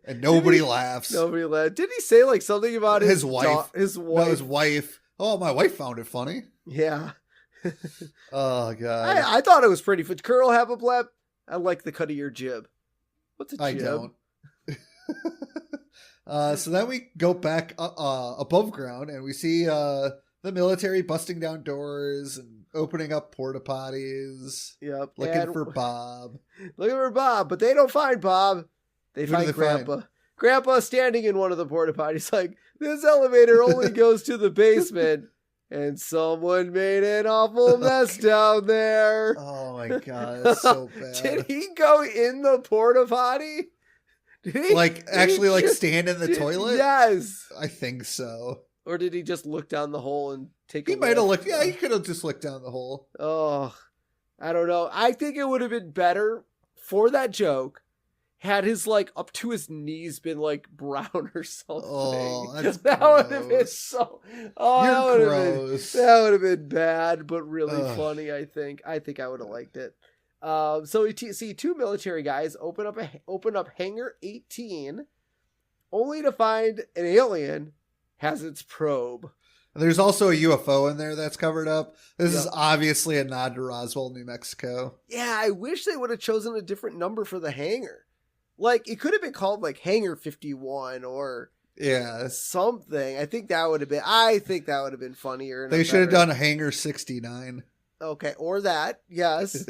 And nobody laughs. Nobody laughed. Did he say like something about his wife? His wife. No, his wife. Oh, my wife found it funny. Yeah. Oh, God. I thought it was pretty funny. Colonel Happleblap, I like the cut of your jib. What's a jib? I don't. So then we go back above ground and we see the military busting down doors and opening up porta potties. Yep. Looking for Bob. Looking for Bob, but they don't find Bob. They find Grandpa. Grandpa standing in one of the porta potties like, this elevator only goes to the basement. And someone made an awful mess down there. Oh my God, that's so bad. Did he go in the porta potty? Did he stand in the toilet? Yes. I think so. Or did he just look down the hole and take a He might have looked. Yeah, he could have just looked down the hole. Oh, I don't know. I think it would have been better for that joke had his like up to his knees been like brown or something. Oh, that's that would have been so. Oh, you're gross. That would have been bad, but really funny. I think I would have liked it. So we see two military guys open up hangar 18, only to find an alien has its probe. There's also a UFO in there that's covered up. This is obviously a nod to Roswell, New Mexico. Yeah, I wish they would have chosen a different number for the hangar. Like, it could have been called, like, Hangar 51 or something. I think that would have been funnier. They should have done Hangar 69. Okay, or that, yes.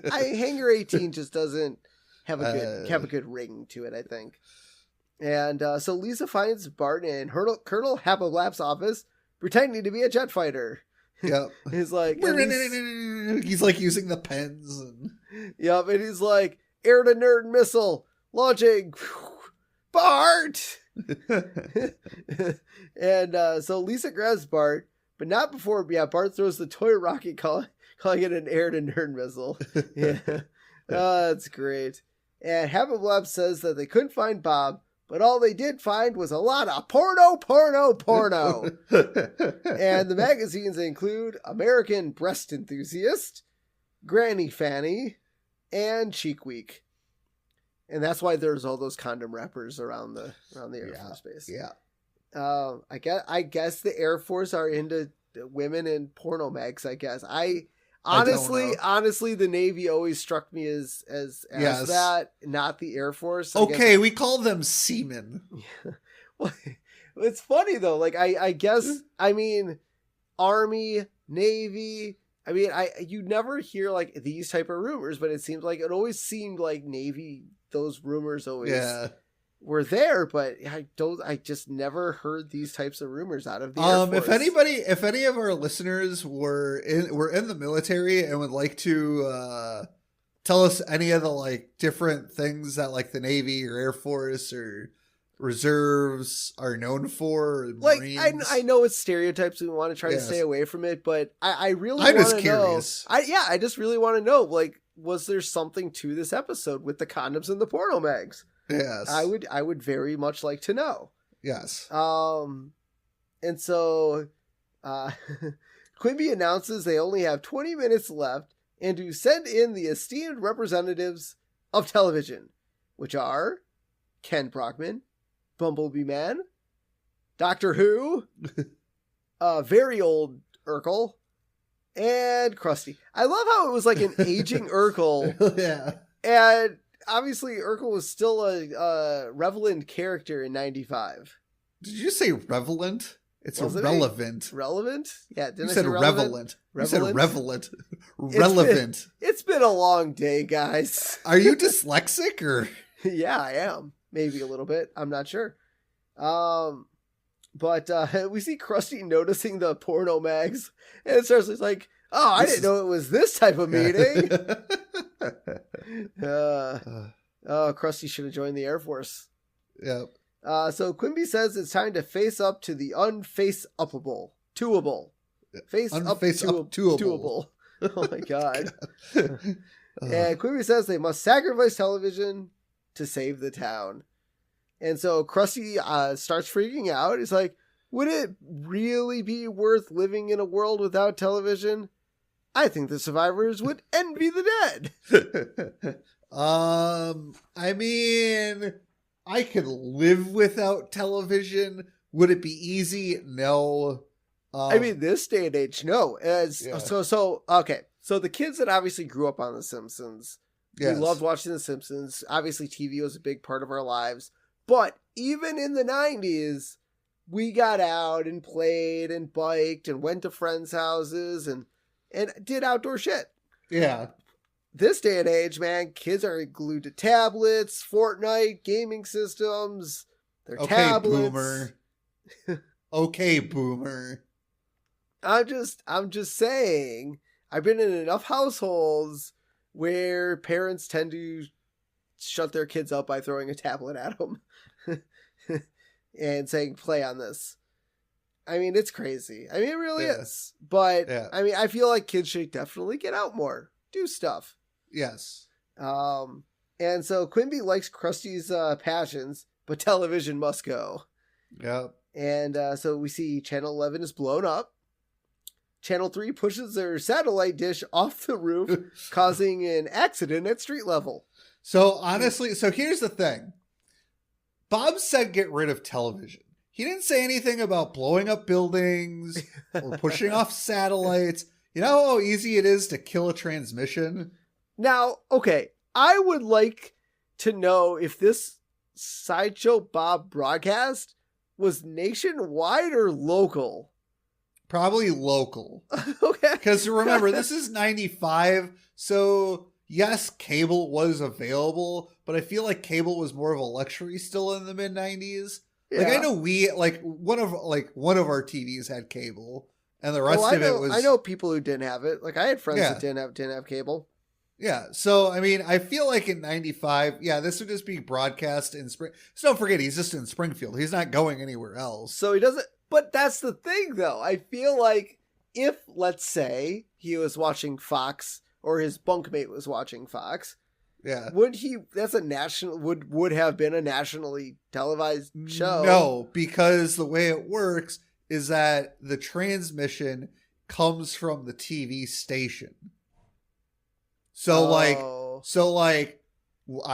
Hangar 18 just doesn't have a good ring to it, I think. And so Lisa finds Bart in Colonel Happleblap's office, pretending to be a jet fighter. Yep. He's like... he's like using the pens. Yep, and he's like, air to nerd missile, launching, Bart! And so Lisa grabs Bart, but not before, Bart throws the toy rocket, calling it an air to nerd missile. Yeah. That's great. And Happleblap says that they couldn't find Bob, but all they did find was a lot of porno. And the magazines include American Breast Enthusiast, Granny Fanny, and Cheek Week. And that's why there's all those condom wrappers around the Air Force base. Yeah. I guess the Air Force are into women in porno mags, I guess. Honestly, the Navy always struck me as that, not the Air Force. Okay, we call them seamen. Well, it's funny though. Like I guess Army, Navy. I mean, you never hear like these type of rumors, but it seems like it always seemed like Navy. Those rumors always were there, but I just never heard these types of rumors out of the Air Force. If any of our listeners were in the military and would like to tell us any of the like different things that like the Navy or Air Force or reserves are known for, like Marines. I know it's stereotypes, we want to try to stay away from it, but I really want to know. I just really want to know, like, was there something to this episode with the condoms and the porno mags? Yes. I would very much like to know. Yes. And so Quimby announces they only have 20 minutes left and to send in the esteemed representatives of television, which are Ken Brockman, Bumblebee Man, Doctor Who, very old Urkel, and Krusty. I love how it was like an aging Urkel. Yeah. And obviously Urkel was still a relevant character in 95. Did you say relevant? It's relevant. Relevant? Yeah, didn't You I said say relevant? relevant. You Relevant? said relevant. Relevant. It's been a long day, guys. Are you dyslexic or? Yeah, I am. Maybe a little bit. I'm not sure. But we see Krusty noticing the porno mags, and it starts like, oh, I didn't know it was this type of meeting. Krusty should have joined the Air Force. Yep. So Quimby says it's time to face up to the unface-upable. Tuable. Tuable. Oh my god. And Quimby says they must sacrifice television to save the town. And so Krusty starts freaking out. He's like, would it really be worth living in a world without television? I think the survivors would envy the dead. I mean, I could live without television. Would it be easy? No. I mean, this day and age, no. Okay. So the kids that obviously grew up on The Simpsons, yes. We loved watching The Simpsons. Obviously, TV was a big part of our lives. But even in the 90s, we got out and played and biked and went to friends' houses and did outdoor shit. Yeah. This day and age, man, kids are glued to tablets, Fortnite, gaming systems, their tablets. Boomer. Okay, boomer. I'm just saying, I've been in enough households where parents tend to shut their kids up by throwing a tablet at them and saying, play on this. I mean, it's crazy. I mean, it really is. But, I mean, I feel like kids should definitely get out more, do stuff. Yes. And so Quimby likes Krusty's passions, but television must go. Yep. And so we see Channel 11 is blown up. Channel 3 pushes their satellite dish off the roof, causing an accident at street level. So honestly, here's the thing. Bob said get rid of television. He didn't say anything about blowing up buildings or pushing off satellites. You know how easy it is to kill a transmission? Now, okay, I would like to know if this Sideshow Bob broadcast was nationwide or local. Probably local. Okay. Because remember, this is 95, so yes, cable was available, but I feel like cable was more of a luxury still in the mid-90s. Yeah. Like, I know one of our TVs had cable, and the rest of it was... I know people who didn't have it. Like, I had friends that didn't have cable. Yeah, so, I mean, I feel like in 95, this would just be broadcast in Spring. So don't forget, he's just in Springfield. He's not going anywhere else. So he doesn't... But that's the thing, though. I feel like if, let's say, he was watching Fox, or his bunkmate was watching Fox, would have been a nationally televised show? No, because the way it works is that the transmission comes from the TV station. So I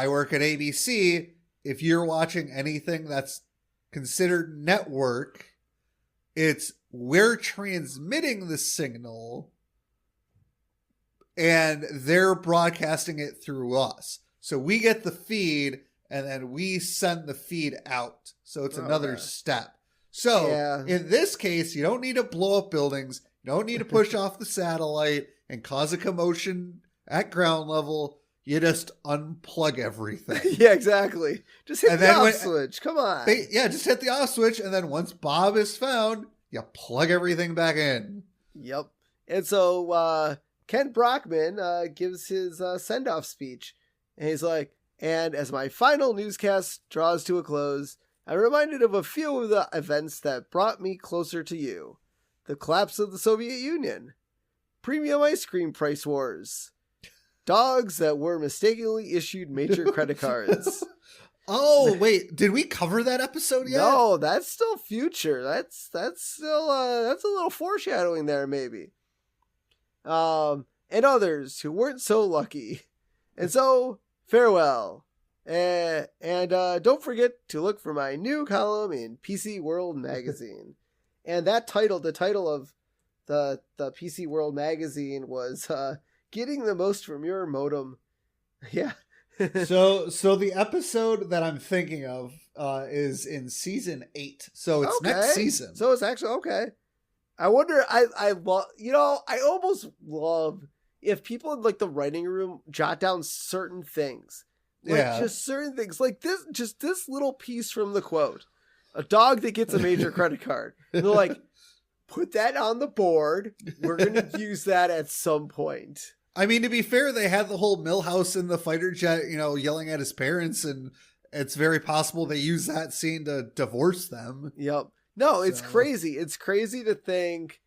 work at ABC. If you're watching anything that's considered network, we're transmitting the signal and they're broadcasting it through us. So we get the feed and then we send the feed out. So it's another step. So in this case, you don't need to blow up buildings. You don't need to push off the satellite and cause a commotion at ground level. You just unplug everything. Yeah, exactly. Just hit the off switch. Come on. Just hit the off switch. And then once Bob is found, you plug everything back in. Yep. And so Ken Brockman gives his send-off speech. And he's like, and as my final newscast draws to a close, I'm reminded of a few of the events that brought me closer to you. The collapse of the Soviet Union. Premium ice cream price wars. Dogs that were mistakenly issued major credit cards. Oh, wait. Did we cover that episode yet? No, that's still future. That's still that's a little foreshadowing there, maybe. And others who weren't so lucky. And so, farewell. And don't forget to look for my new column in PC World magazine. And that title, the title of the PC World magazine was Getting the Most from Your Modem. Yeah. So the episode that I'm thinking of is in season 8. So it's next season. So it's actually okay. I wonder, I almost love if people in like the writing room jot down certain things. Like just certain things. Like this little piece from the quote. A dog that gets a major credit card. And they're like, put that on the board. We're going to use that at some point. I mean, to be fair, they had the whole Milhouse in the fighter jet, yelling at his parents, and it's very possible they use that scene to divorce them. Yep. No, it's crazy. It's crazy to think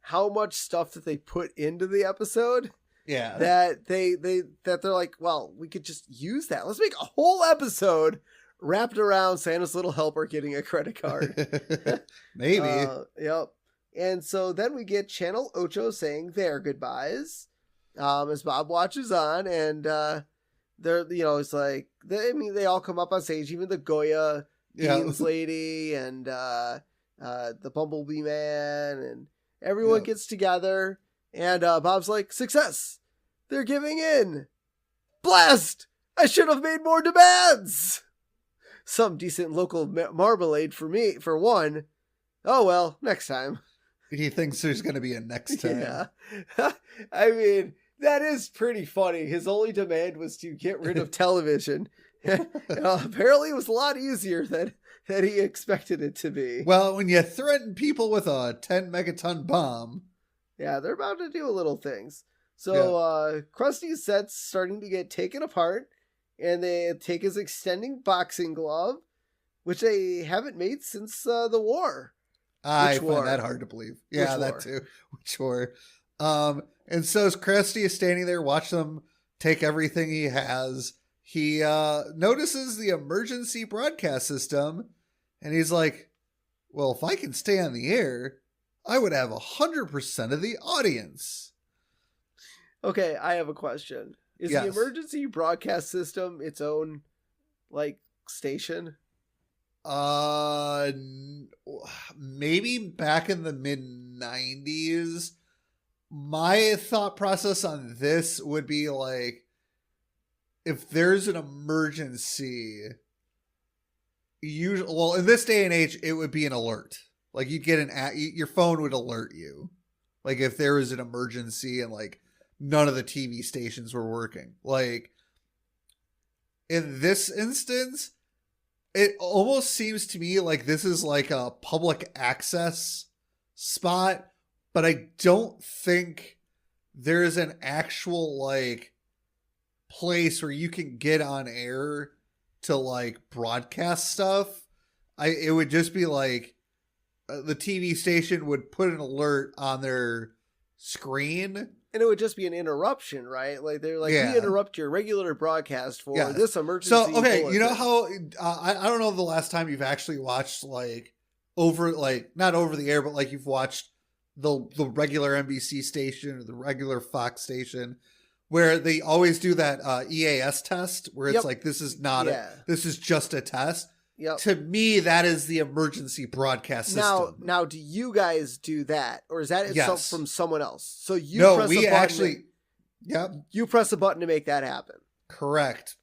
how much stuff that they put into the episode. Yeah. That they're like, well, we could just use that. Let's make a whole episode wrapped around Santa's little helper getting a credit card. Maybe. Yep. And so then we get Channel Ocho saying their goodbyes. As Bob watches on, and they're, it's like, they all come up on stage, even the Goya Beans lady and the Bumblebee man, and everyone gets together, and Bob's like, success! They're giving in! Blast! I should have made more demands! Some decent local marmalade for me, for one. Oh well, next time. He thinks there's going to be a next time. Yeah. I mean, that is pretty funny. His only demand was to get rid of television. Apparently it was a lot easier than he expected it to be. Well, when you threaten people with a 10 megaton bomb. Yeah, they're about to do little things. So Krusty's set's starting to get taken apart, and they take his extending boxing glove, which they haven't made since the war. I find that hard to believe. Yeah, that too. Which war? And so as Krusty is standing there, watch them take everything he has, he notices the emergency broadcast system, and he's like, well, if I can stay on the air, I would have 100% of the audience. Okay, I have a question. Is the emergency broadcast system its own, like, station? Maybe back in the mid-90s. My thought process on this would be like, if there's an emergency, in this day and age, it would be an alert. Like, you'd get your phone would alert you. Like, if there was an emergency and, like, none of the TV stations were working. Like, in this instance, it almost seems to me like this is like a public access spot, but I don't think there's an actual, like, place where you can get on air to, like, broadcast stuff. It would just be like the TV station would put an alert on their screen. And it would just be an interruption, right? Like, they're like, we interrupt your regular broadcast for this emergency. So, okay, bulletin. You know how, I don't know the last time you've actually watched, like, not over the air, but, like, you've watched the regular NBC station or the regular Fox station, where they always do that EAS test, where it's like, this is not this is just a test. Yep. To me, that is the emergency broadcast system. Now, do you guys do that, or is that from someone else? So you press a button. You press a button to make that happen. Correct.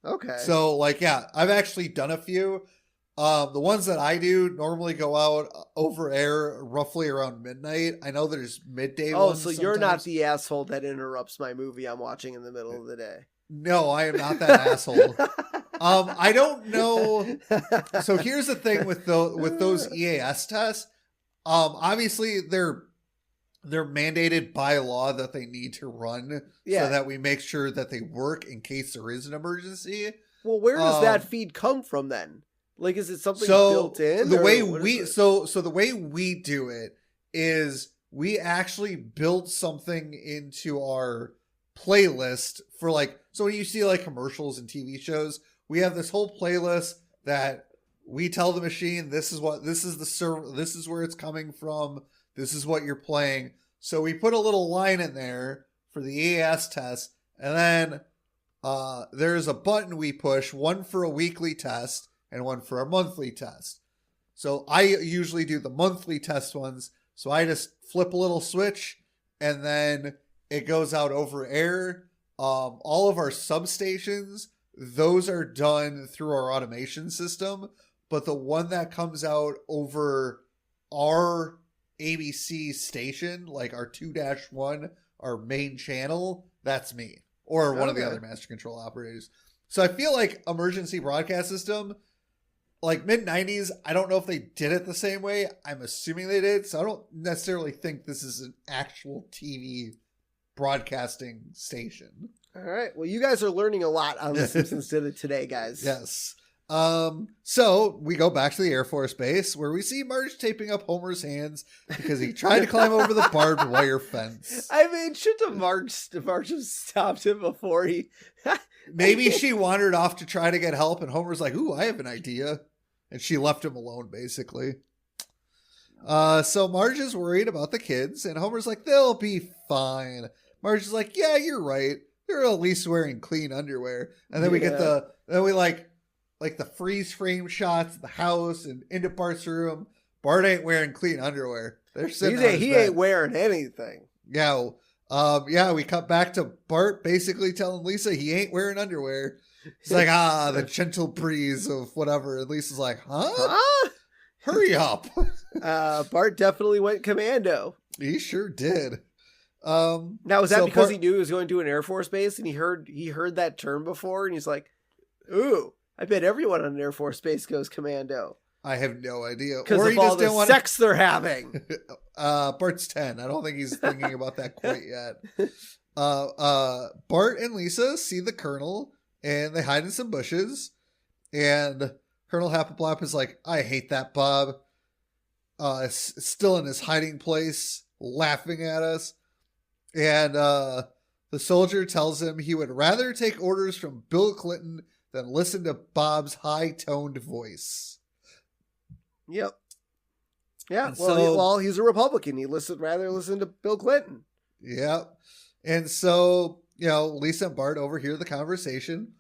Okay. So, like, I've actually done a few. The ones that I do normally go out over air roughly around midnight. I know there's midday ones. Oh, so you're not the asshole that interrupts my movie I'm watching in the middle of the day. No, I am not that asshole. I don't know. So here's the thing with those EAS tests. Obviously they're mandated by law that they need to run so that we make sure that they work in case there is an emergency. Well, where does that feed come from then? Like, is it something built in? The way the way we do it is we actually build something into our playlist for, like, so when you see, like, commercials and TV shows, we have this whole playlist that we tell the machine, this is the server, this is where it's coming from, this is what you're playing. So we put a little line in there for the EAS test, and then there's a button we push, one for a weekly test and one for a monthly test. So I usually do the monthly test ones. So I just flip a little switch and then it goes out over air. All of our substations, those are done through our automation system. But the one that comes out over our ABC station, like our 2-1, our main channel, that's me. Or one of the other master control operators. So I feel like emergency broadcast system, like mid-90s, I don't know if they did it the same way. I'm assuming they did. So I don't necessarily think this is an actual TV broadcasting station. All right. Well, you guys are learning a lot on The Simpsons today, guys. Yes. So we go back to the Air Force Base where we see Marge taping up Homer's hands because he tried to climb over the barbed wire fence. I mean, should have Marge have stopped him before he... Maybe she wandered off to try to get help and Homer's like, ooh, I have an idea. And she left him alone, basically. So Marge is worried about the kids and Homer's like, they'll be fine. Marge is like, yeah, you're right. They're at least wearing clean underwear. And then we get the freeze frame shots of the house and into Bart's room. Bart ain't wearing clean underwear. They're sitting on his he bed. ain't wearing anything. Yeah. We cut back to Bart basically telling Lisa he ain't wearing underwear. He's like, the gentle breeze of whatever. And Lisa's like, huh? Hurry up. Bart definitely went commando. He sure did. Now, was that because he knew he was going to an Air Force base and he heard that term before and he's like, ooh, I bet everyone on an Air Force base goes commando. I have no idea. Because of all the sex they're having. Bart's 10. I don't think he's thinking about that quite yet. Bart and Lisa see the Colonel and they hide in some bushes. And Colonel Happablop is like, I hate that Bob. Still in his hiding place, laughing at us. And the soldier tells him he would rather take orders from Bill Clinton than listen to Bob's high-toned voice. Yep. Yeah, well, he's a Republican. He rather listen to Bill Clinton. Yep. And so, Lisa and Bart overhear the conversation,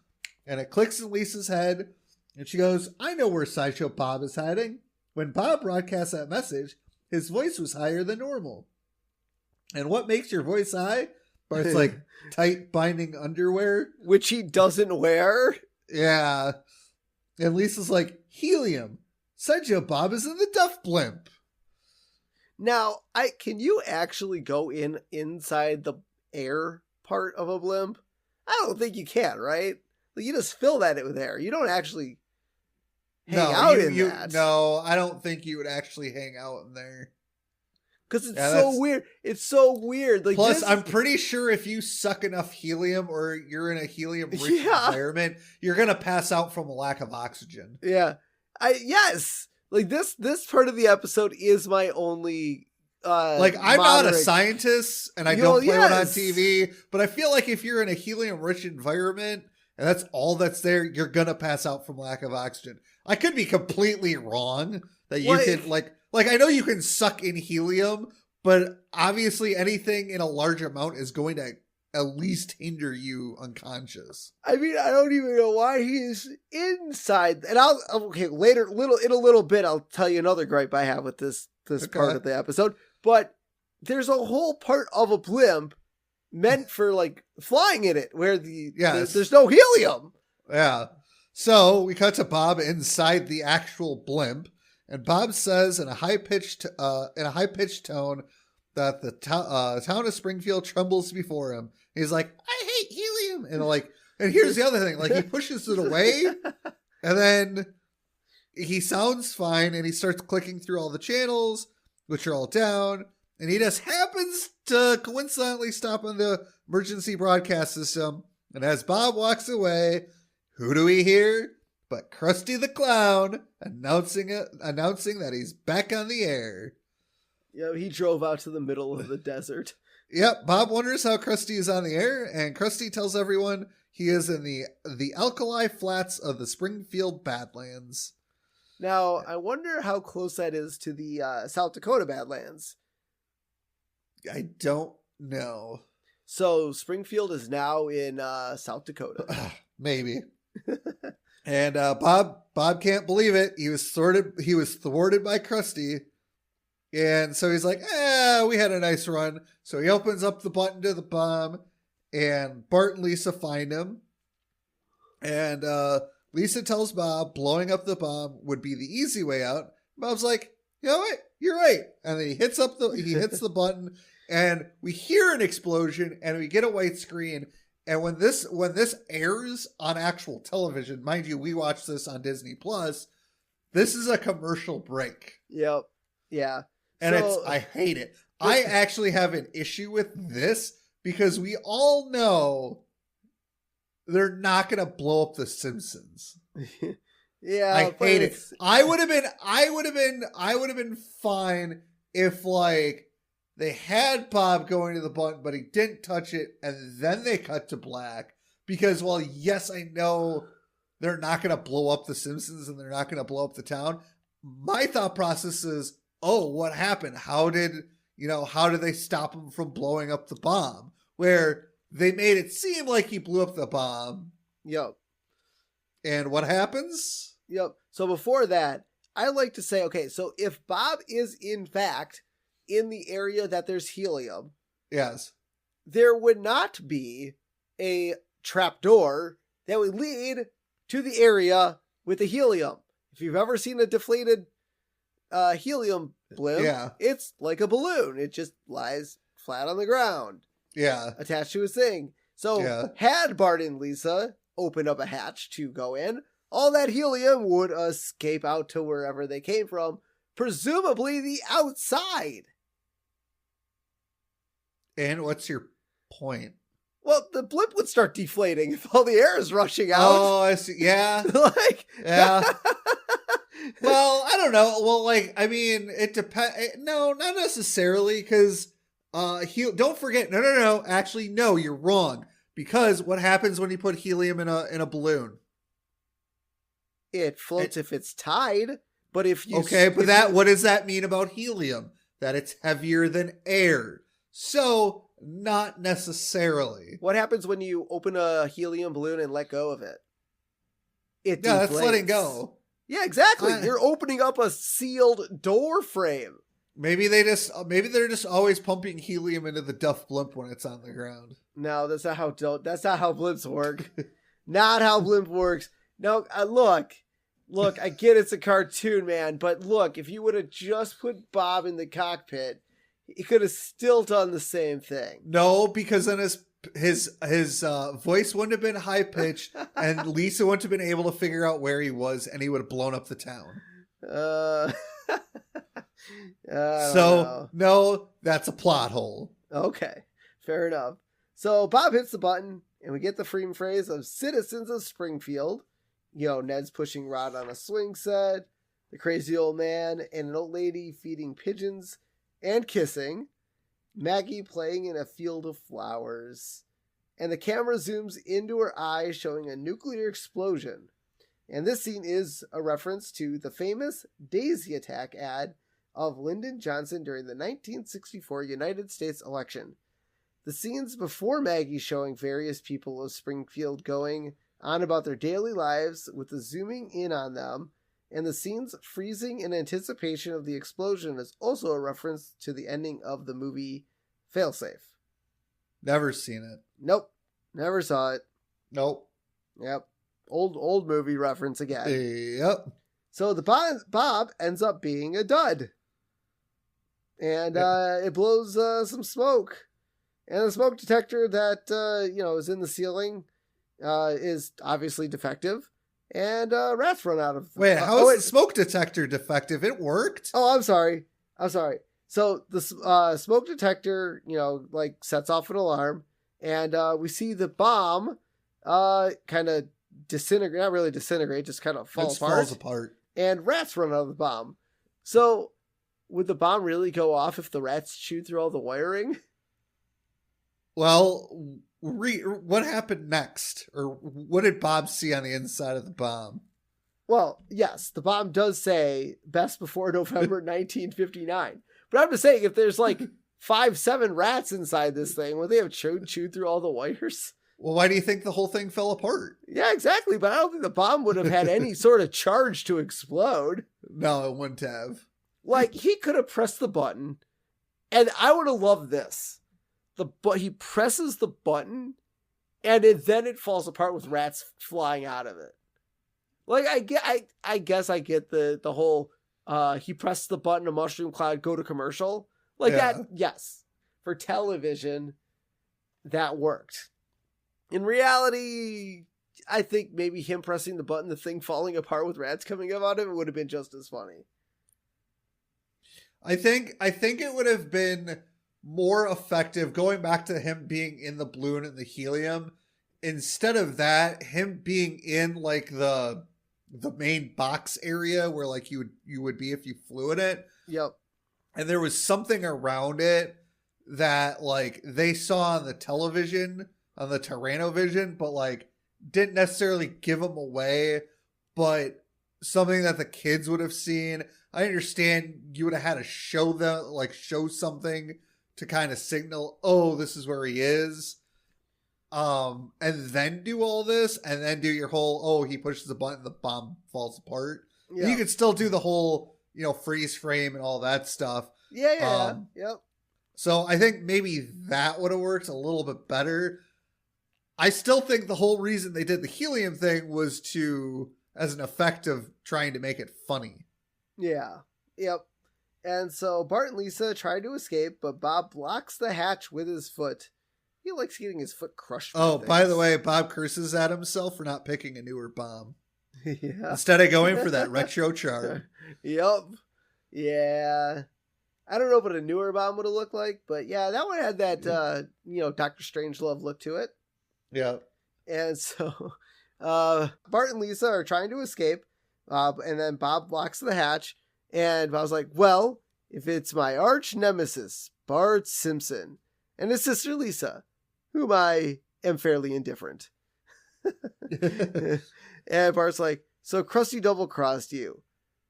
and it clicks in Lisa's head, and she goes, I know where Sideshow Bob is hiding. When Bob broadcast that message, his voice was higher than normal. And what makes your voice high? Bart's like, tight binding underwear. Which he doesn't wear. Yeah. And Lisa's like, helium. Sideshow Bob is in the Duff Blimp. Now, can you actually go inside the air part of a blimp? I don't think you can, right? Like, you just fill that with air. You don't actually hang out in that. No, I don't think you would actually hang out in there. Because it's so weird. It's so weird. Like, plus, I'm pretty sure if you suck enough helium or you're in a helium-rich environment, you're going to pass out from a lack of oxygen. Yeah. Yes. Like, this part of the episode is my only... I'm not a scientist, and I don't play one on TV, but I feel like if you're in a helium-rich environment, and that's all that's there, you're going to pass out from lack of oxygen. I could be completely wrong that you can, I know you can suck in helium, but obviously anything in a large amount is going to at least hinder you unconscious. I mean, I don't even know why he's inside. And later, in a little bit, I'll tell you another gripe I have with this part of the episode. But there's a whole part of a blimp meant for flying in it where there's no helium. Yeah. So we cut to Bob inside the actual blimp. And Bob says in a high-pitched tone that the town of Springfield trembles before him. He's like, I hate helium. And here's the other thing. He pushes it away, and then he sounds fine, and he starts clicking through all the channels, which are all down, and he just happens to coincidentally stop on the emergency broadcast system. And as Bob walks away, who do we hear? But Krusty the Clown announcing that he's back on the air. Yeah, he drove out to the middle of the desert. Yep, Bob wonders how Krusty is on the air, and Krusty tells everyone he is in the alkali flats of the Springfield Badlands. Now, I wonder how close that is to the South Dakota Badlands. I don't know. So Springfield is now in South Dakota. Maybe. And Bob can't believe it. He was thwarted by Krusty. And so he's like, we had a nice run. So he opens up the button to the bomb, and Bart and Lisa find him. And Lisa tells Bob blowing up the bomb would be the easy way out. Bob's like, you know what? You're right. And then he hits the button, and we hear an explosion, and we get a white screen. And when this airs on actual television, mind you, we watch this on Disney Plus. This is a commercial break. Yep. Yeah. And I hate it. I actually have an issue with this because we all know they're not going to blow up The Simpsons. Yeah, I hate it. I would have been fine if like they had Bob going to the button, but he didn't touch it, and then they cut to black. Because while yes, I know they're not going to blow up The Simpsons and they're not going to blow up the town, my thought process is, oh, what happened? How did they stop him from blowing up the bomb? Where they made it seem like he blew up the bomb. Yep. And what happens? Yep. So before that, I like to say, okay, so if Bob is in fact in the area that there's helium, yes, there would not be a trapdoor that would lead to the area with the helium. If you've ever seen a deflated helium balloon, it's like a balloon. It just lies flat on the ground. Yeah. Attached to his thing. So had Bart and Lisa open up a hatch to go in, all that helium would escape out to wherever they came from, presumably the outside. And what's your point? Well, the blimp would start deflating if all the air is rushing out. Oh, I see. Yeah. Yeah. Well, I don't know. Well, like, I mean, it depends. No, not necessarily, because don't forget. No. Actually, no, you're wrong. Because what happens when you put helium in a balloon? It floats if it's tied. But if you what does that mean about helium? That it's heavier than air. So not necessarily. What happens when you open a helium balloon and let go of it? It deflates. That's letting go. Yeah, exactly. You're opening up a sealed door frame. Maybe they're just always pumping helium into the Duff blimp when it's on the ground. No, that's not how blimps work. Not how blimp works. No, look, I get it's a cartoon, man, but look, if you would have just put Bob in the cockpit, he could have still done the same thing. No, because then his voice wouldn't have been high pitched, and Lisa wouldn't have been able to figure out where he was, and he would have blown up the town. No, that's a plot hole. Okay, fair enough. So Bob hits the button, and we get the frame phrase of "Citizens of Springfield." Ned's pushing Rod on a swing set, the crazy old man, and an old lady feeding pigeons and kissing, Maggie playing in a field of flowers, and the camera zooms into her eye, showing a nuclear explosion. And this scene is a reference to the famous Daisy Attack ad of Lyndon Johnson during the 1964 United States election. The scenes before Maggie showing various people of Springfield going on about their daily lives with the zooming in on them, and the scenes freezing in anticipation of the explosion is also a reference to the ending of the movie Failsafe. Never seen it. Nope. Never saw it. Nope. Yep. Old movie reference again. Yep. So the Bob ends up being a dud. And it blows some smoke. And the smoke detector that, is in the ceiling is obviously defective. And rats run out of... Wait, how is the smoke detector defective? It worked? Oh, I'm sorry. So the smoke detector, sets off an alarm. And we see the bomb kind of disintegrate. Not really disintegrate, just kind of falls apart. And rats run out of the bomb. So would the bomb really go off if the rats chewed through all the wiring? Well... what happened next? Or what did Bob see on the inside of the bomb? Well, yes, the bomb does say best before November 1959. But I'm just saying, if there's 5-7 rats inside this thing. Would they have chewed through all the wires? Well, why do you think the whole thing fell apart? Yeah, exactly. But I don't think the bomb would have had any sort of charge to explode. No, it wouldn't have. Like, he could have pressed the button, and I would have loved this. But he presses the button, and then it falls apart with rats flying out of it. Like, I guess I get the whole he pressed the button, a mushroom cloud, go to commercial. Like that, yes. For television, that worked. In reality, I think maybe him pressing the button, the thing falling apart with rats coming up out of it would have been just as funny. I think it would have been more effective going back to him being in the balloon and the helium. Instead of that, him being in like the main box area where like you would be if you flew in it. Yep. And there was something around it that like they saw on the television, on the Tyrannovision, but like didn't necessarily give them away, but something that the kids would have seen. I understand you would have had to show something to kind of signal, oh, this is where he is. And then do all this, and then do your whole, oh, he pushes the button, the bomb falls apart. Yeah. You could still do the whole, freeze frame and all that stuff. Yeah. Yep. So I think maybe that would have worked a little bit better. I still think the whole reason they did the helium thing was as an effect of trying to make it funny. Yeah. Yep. And so Bart and Lisa try to escape, but Bob blocks the hatch with his foot. He likes getting his foot crushed. Oh, by the way, Bob curses at himself for not picking a newer bomb. Yeah. Instead of going for that retro charm. Yep. Yeah. I don't know what a newer bomb would have looked like, but yeah, that one had that, Dr. Strangelove look to it. Yeah. And so Bart and Lisa are trying to escape, and then Bob blocks the hatch, and Bob's like, well, if it's my arch nemesis, Bart Simpson, and his sister Lisa, whom I am fairly indifferent. And Bart's like, so Krusty double-crossed you,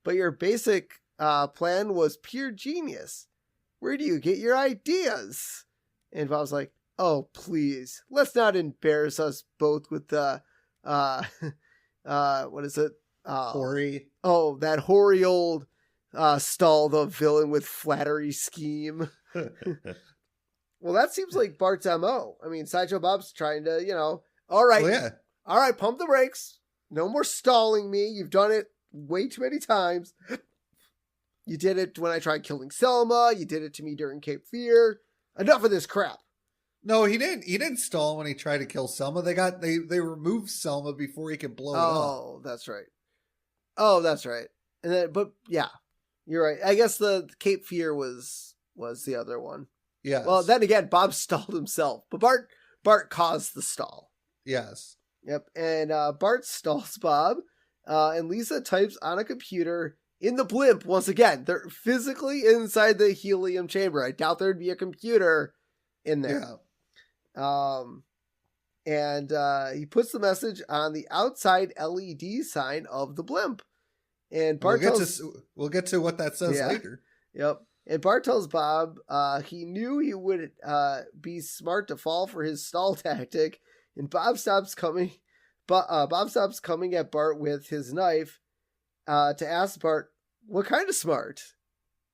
but your basic plan was pure genius. Where do you get your ideas? And Bob's like, oh, please, let's not embarrass us both with the, what is it? Hoary. Oh, that hoary old Stall the villain with flattery scheme. Well, that seems like Bart's MO. I mean, Sideshow Bob's trying to, all right. Well, yeah. All right, pump the brakes. No more stalling me. You've done it way too many times. You did it when I tried killing Selma. You did it to me during Cape Fear. Enough of this crap. No, he didn't. He didn't stall when he tried to kill Selma. They removed Selma before he could blow it up. Oh, that's right. Oh, that's right. And then, but yeah, you're right. I guess the Cape Fear was the other one. Yes. Well, then again, Bob stalled himself, but Bart caused the stall. Yes. Yep. And Bart stalls Bob, and Lisa types on a computer in the blimp. Once again, they're physically inside the helium chamber. I doubt there'd be a computer in there. Yeah. And he puts the message on the outside LED sign of the blimp. And Bart we'll get to what that says later. Yep. And Bart tells Bob he knew he would be smart to fall for his stall tactic. And Bob stops coming at Bart with his knife to ask Bart, what kind of smart?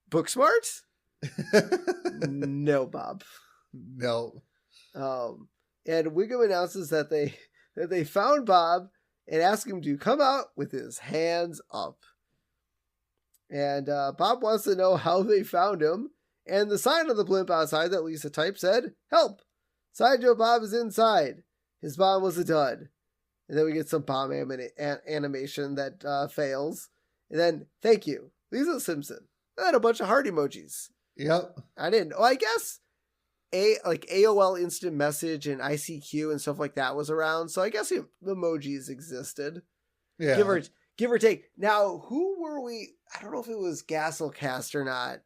Book smart? No, Bob. No. And Wiggum announces that they found Bob and asked him to come out with his hands up. And Bob wants to know how they found him. And the sign on the blimp outside that Lisa typed said, help! Sideshow Bob is inside. His bomb was a dud. And then we get some bomb animation that fails. And then, thank you, Lisa Simpson. And then a bunch of heart emojis. Yep. I didn't know. I guess AOL Instant Message and ICQ and stuff like that was around. So I guess emojis existed. Yeah. Give or take. Now, who were we? I don't know if it was Gasselcast or not.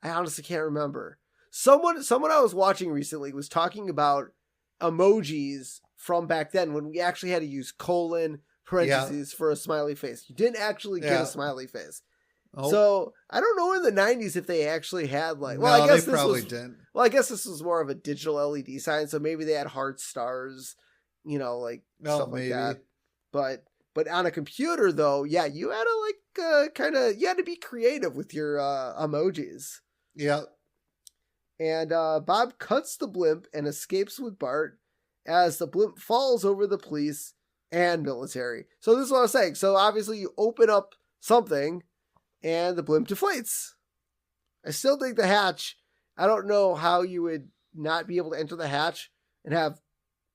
I honestly can't remember. Someone I was watching recently was talking about emojis from back then when we actually had to use colon parentheses for a smiley face. You didn't actually get a smiley face. Oh. So I don't know in the 90s if they actually had I guess they probably didn't. Well, I guess this was more of a digital LED sign, so maybe they had hearts, stars, like stuff like that. But on a computer, though, yeah, you had to you had to be creative with your emojis. Yeah. And Bob cuts the blimp and escapes with Bart as the blimp falls over the police and military. So this is what I was saying. So obviously you open up something and the blimp deflates. I still think the hatch, I don't know how you would not be able to enter the hatch and have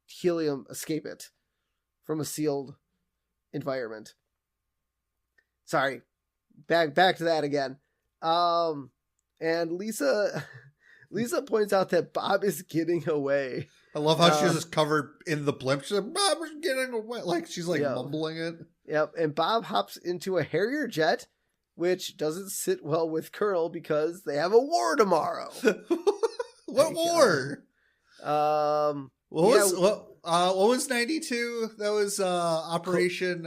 helium escape it from a sealed environment. Sorry. Back to that again. And Lisa points out that Bob is getting away. I love how she's just covered in the blimp. She's like, Bob is getting away. Like, she's mumbling it. Yep. And Bob hops into a Harrier jet, which doesn't sit well with Colonel because they have a war tomorrow. What war? What was 92? That was Operation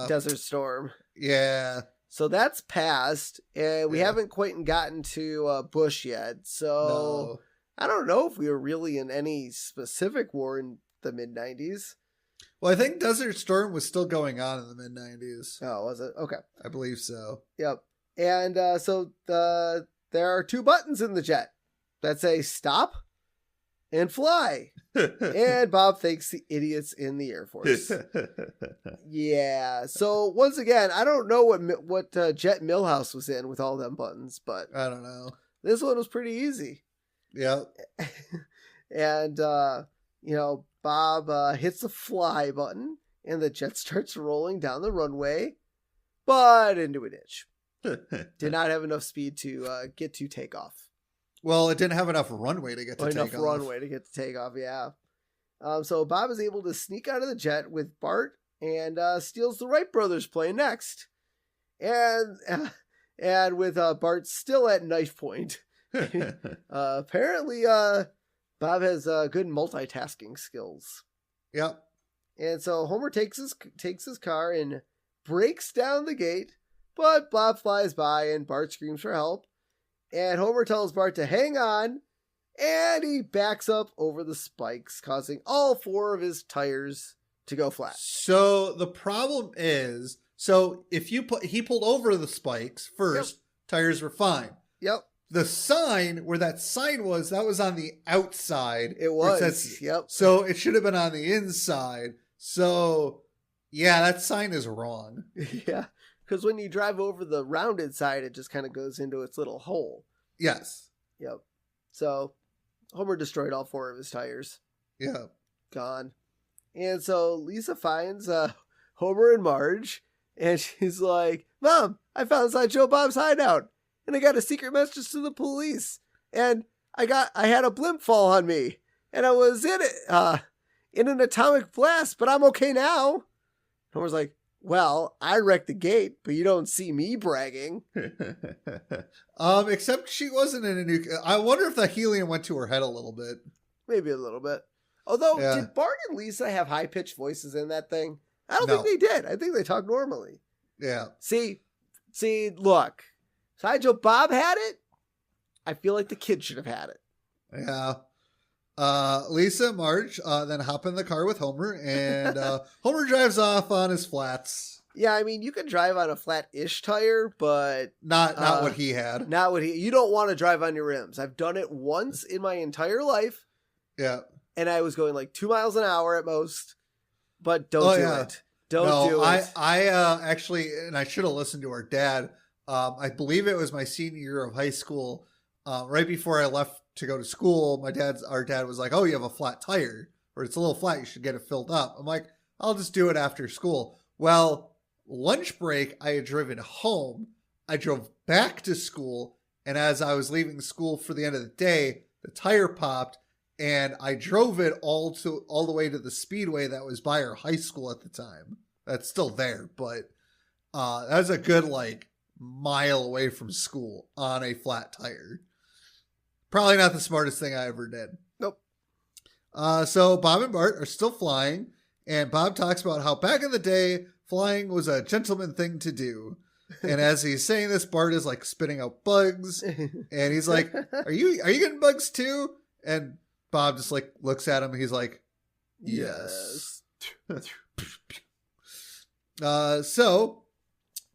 Desert Storm. Yeah. So that's passed, and we haven't quite gotten to Bush yet. So no. I don't know if we were really in any specific war in the mid-90s. Well, I think Desert Storm was still going on in the mid-90s. Oh, was it? Okay. I believe so. Yep. And so there are two buttons in the jet that say stop and fly. And Bob thanks the idiots in the Air Force. Yeah. So once again, I don't know what jet Milhouse was in with all them buttons, but I don't know. This one was pretty easy. Yeah. And Bob hits the fly button, and the jet starts rolling down the runway, but into a ditch. Did not have enough speed to get to takeoff. Well, it didn't have enough runway to get to takeoff. Enough runway to get to takeoff, yeah. So Bob is able to sneak out of the jet with Bart and steals the Wright brothers plane next. And with Bart still at knife point. Apparently, Bob has good multitasking skills. Yep. And so Homer takes his car and breaks down the gate, but Bob flies by and Bart screams for help. And Homer tells Bart to hang on, and he backs up over the spikes, causing all four of his tires to go flat. So the problem is, if he pulled over the spikes first, yep. Tires were fine. Yep. The sign, where that sign was, that was on the outside. It was. Yep. So it should have been on the inside. So, yeah, that sign is wrong. Yeah. Because when you drive over the rounded side, it just kind of goes into its little hole. Yes. Yep. So Homer destroyed all four of his tires. Yeah. Gone. And so Lisa finds Homer and Marge, and she's like, Mom, I found Sideshow Bob's hideout, and I got a secret message to the police, and I had a blimp fall on me, and I was in an atomic blast, but I'm okay now. Homer's like, well, I wrecked the gate, but you don't see me bragging. Except she wasn't in a nuke. I wonder if the helium went to her head a little bit. Maybe a little bit. Although, Did Bart and Lisa have high-pitched voices in that thing? I don't think they did. I think they talked normally. Yeah. See, look. Sideshow Bob had it. I feel like the kid should have had it. Yeah. Lisa and Marge then hop in the car with Homer, and Homer drives off on his flats. Yeah, I mean, you can drive on a flat-ish tire, but not what he had. Not what you don't want to drive on your rims. I've done it once in my entire life. Yeah. And I was going like 2 miles an hour at most. But don't do it. Don't do it. I actually, and I should have listened to our dad. I believe it was my senior year of high school. Right before I left to go to school, our dad was like, oh, you have a flat tire, or it's a little flat, you should get it filled up. I'm like, I'll just do it after school. Well, lunch break, I had driven home. I drove back to school, and as I was leaving school for the end of the day, the tire popped, and I drove it all the way to the speedway that was by our high school at the time. That's still there, but that was a good mile away from school on a flat tire. Probably not the smartest thing I ever did. Nope. So Bob and Bart are still flying, and Bob talks about how back in the day, flying was a gentleman thing to do. And as he's saying this, Bart is spitting out bugs, and he's like, "Are you getting bugs too?" And Bob just like looks at him. And he's like, yes. So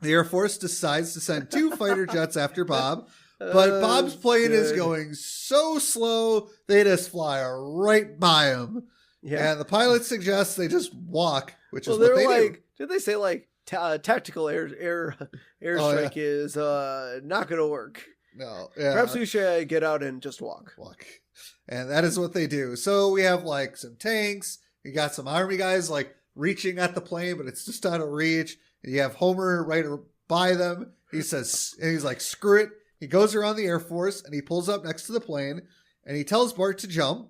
the Air Force decides to send 2 fighter jets after Bob. But Bob's plane is going so slow, they just fly right by him. Yeah. And the pilot suggests they just walk, which is what they do. Did they say like tactical airstrike is not going to work? No. Yeah. Perhaps we should get out and just walk. And that is what they do. So we have like some tanks. You got some army guys like reaching at the plane, but it's just out of reach. And you have Homer right by them. He says, and he's like, screw it. He goes around the Air Force and he pulls up next to the plane and he tells Bart to jump.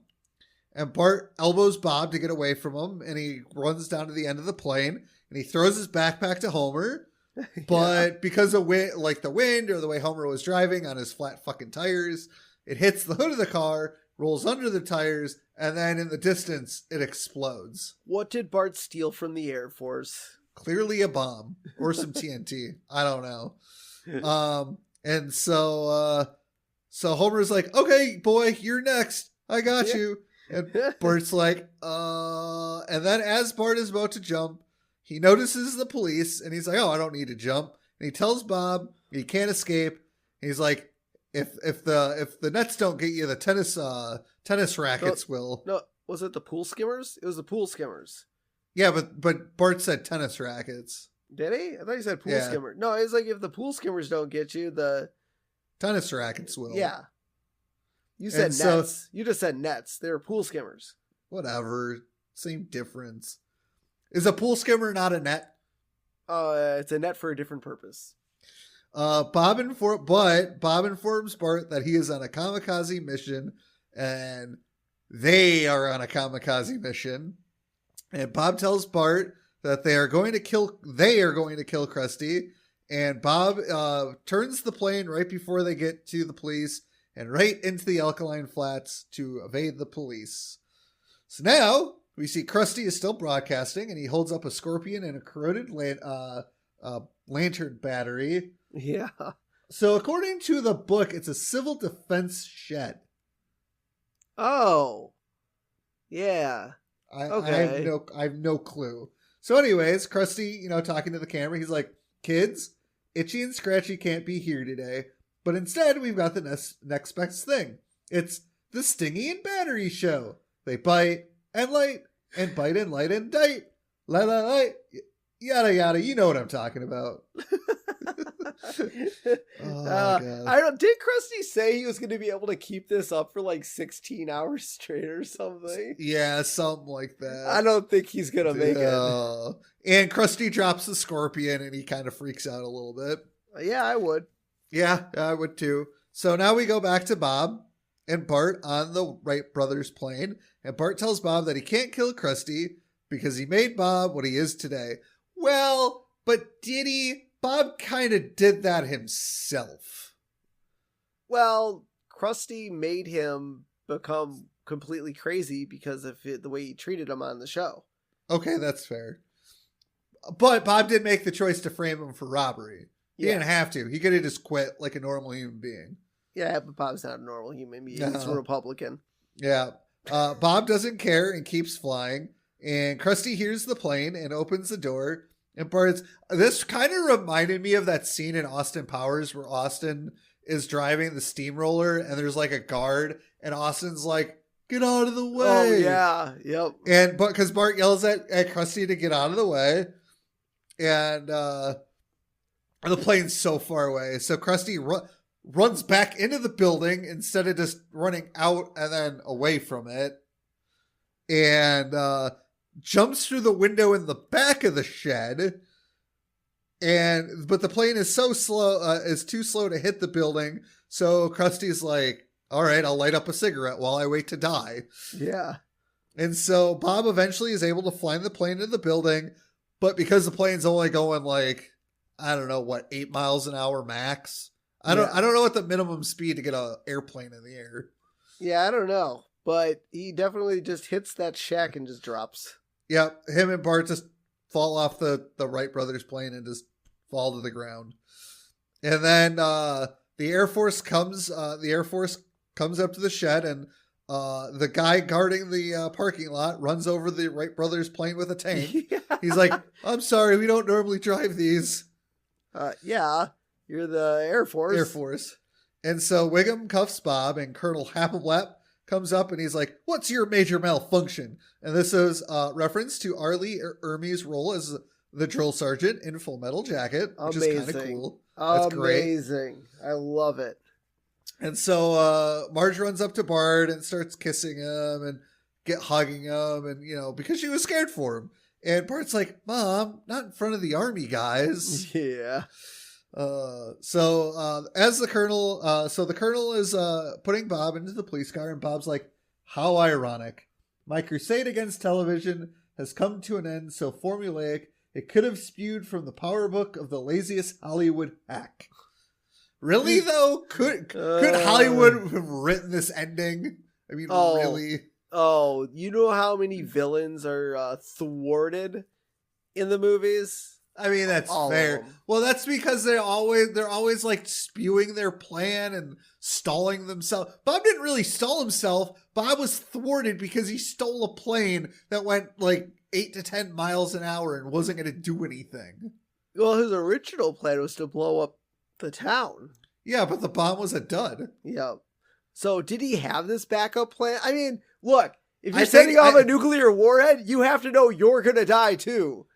And Bart elbows Bob to get away from him. And he runs down to the end of the plane and he throws his backpack to Homer. But because of the wind or the way Homer was driving on his flat fucking tires, it hits the hood of the car, rolls under the tires, and then in the distance, it explodes. What did Bart steal from the Air Force? Clearly a bomb or some TNT. I don't know. And so Homer's like, okay, boy, you're next. I got you. And Bart's like, and then as Bart is about to jump, he notices the police and he's like, oh, I don't need to jump. And he tells Bob he can't escape. He's like, if the nets don't get you, the tennis rackets will. No, was it the pool skimmers? It was the pool skimmers. Yeah, but Bart said tennis rackets. Did he? I thought he said pool skimmer. No, it's like if the pool skimmers don't get you, the tennis rackets will. Yeah. You said nets. So, you just said nets. They're pool skimmers. Whatever. Same difference. Is a pool skimmer not a net? It's a net for a different purpose. Bob informs Bart that he is on a kamikaze mission and they are on a kamikaze mission. And Bob tells Bart that they are going to kill Krusty. And Bob turns the plane right before they get to the police and right into the alkaline flats to evade the police. So now we see Krusty is still broadcasting and he holds up a scorpion and a corroded lantern battery. Yeah. So according to the book, it's a civil defense shed. Oh. Yeah. Okay. I have no clue. So anyways, Krusty, talking to the camera, he's like, kids, Itchy and Scratchy can't be here today, but instead we've got the next best thing. It's the Stingy and Battery Show. They bite and light and bite and light and dite. Light, yada yada. You know what I'm talking about. God. Did Krusty say he was going to be able to keep this up for like 16 hours straight or something? Yeah, something like that. I don't think he's going to make it. And Krusty drops the scorpion and he kind of freaks out a little bit. Yeah, I would. Yeah, I would too. So now we go back to Bob and Bart on the Wright brothers plane. And Bart tells Bob that he can't kill Krusty because he made Bob what he is today. Well, but did he? Bob kind of did that himself. Well, Krusty made him become completely crazy because of the way he treated him on the show. Okay, that's fair. But Bob did make the choice to frame him for robbery. He didn't have to. He could have just quit like a normal human being. Yeah, but Bob's not a normal human being. He's a Republican. Yeah. Bob doesn't care and keeps flying. And Krusty hears the plane and opens the door. And this kind of reminded me of that scene in Austin Powers where Austin is driving the steamroller and there's like a guard and Austin's like, get out of the way. Oh, yeah. Yep. Because Bart yells at Krusty to get out of the way. And the plane's so far away. So Krusty runs back into the building instead of just running out and then away from it. And jumps through the window in the back of the shed. But the plane is so slow, is too slow to hit the building. So Krusty's like, all right, I'll light up a cigarette while I wait to die. Yeah. And so Bob eventually is able to fly the plane into the building. But because the plane's only going like, I don't know, 8 miles an hour max. I don't know what the minimum speed to get an airplane in the air. Yeah, I don't know. But he definitely just hits that shack and just drops. Yep, him and Bart just fall off the Wright brothers plane and just fall to the ground. And then the Air Force comes up to the shed and The guy guarding the parking lot runs over the Wright brothers plane with a tank. Yeah. He's like, I'm sorry, we don't normally drive these. Yeah, you're the Air Force. Air Force. And so Wiggum cuffs Bob, and Colonel Happleblap comes up and he's like, what's your major malfunction? And this is reference to Arlie Ermey's role as the drill sergeant in Full Metal Jacket, which is kind of cool. That's amazing. Great. I love it. And so Marge runs up to Bart and starts kissing him and hugging him, and because she was scared for him. And Bart's like, Mom, not in front of the army guys. Yeah. So as the colonel, the colonel is putting Bob into the police car, and Bob's like, how ironic. My crusade against television has come to an end so formulaic it could have spewed from the power book of the laziest Hollywood hack. Really though? Could Hollywood have written this ending? I mean, really? Oh, you know how many villains are thwarted in the movies? I mean, that's fair. Well, that's because they're always like spewing their plan and stalling themselves. Bob didn't really stall himself. Bob was thwarted because he stole a plane that went like 8 to 10 miles an hour and wasn't going to do anything. Well, his original plan was to blow up the town. Yeah, but the bomb was a dud. Yeah. So did he have this backup plan? I mean, look, if you're setting off a nuclear warhead, you have to know you're going to die too.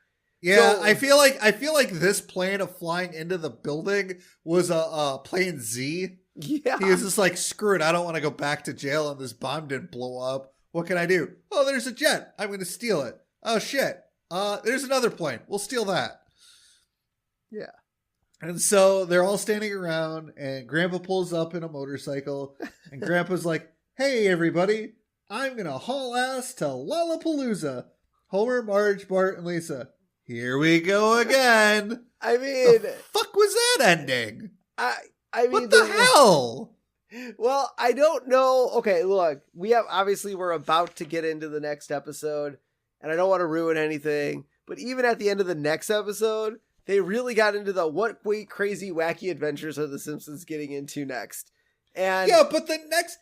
Yeah, so, I feel like this plan of flying into the building was a plan Z. Yeah. He was just like, screw it, I don't want to go back to jail and this bomb didn't blow up. What can I do? Oh, there's a jet. I'm going to steal it. Oh, shit. There's another plane. We'll steal that. Yeah. And so they're all standing around, and Grandpa pulls up in a motorcycle, and Grandpa's like, hey, everybody, I'm going to haul ass to Lollapalooza. Homer, Marge, Bart, and Lisa. Here we go again. I mean, the fuck was that ending? I mean, what the hell? Well, I don't know. Okay, look, we're about to get into the next episode, and I don't want to ruin anything, but even at the end of the next episode, they really got into the what crazy, wacky adventures are the Simpsons getting into next. And yeah, but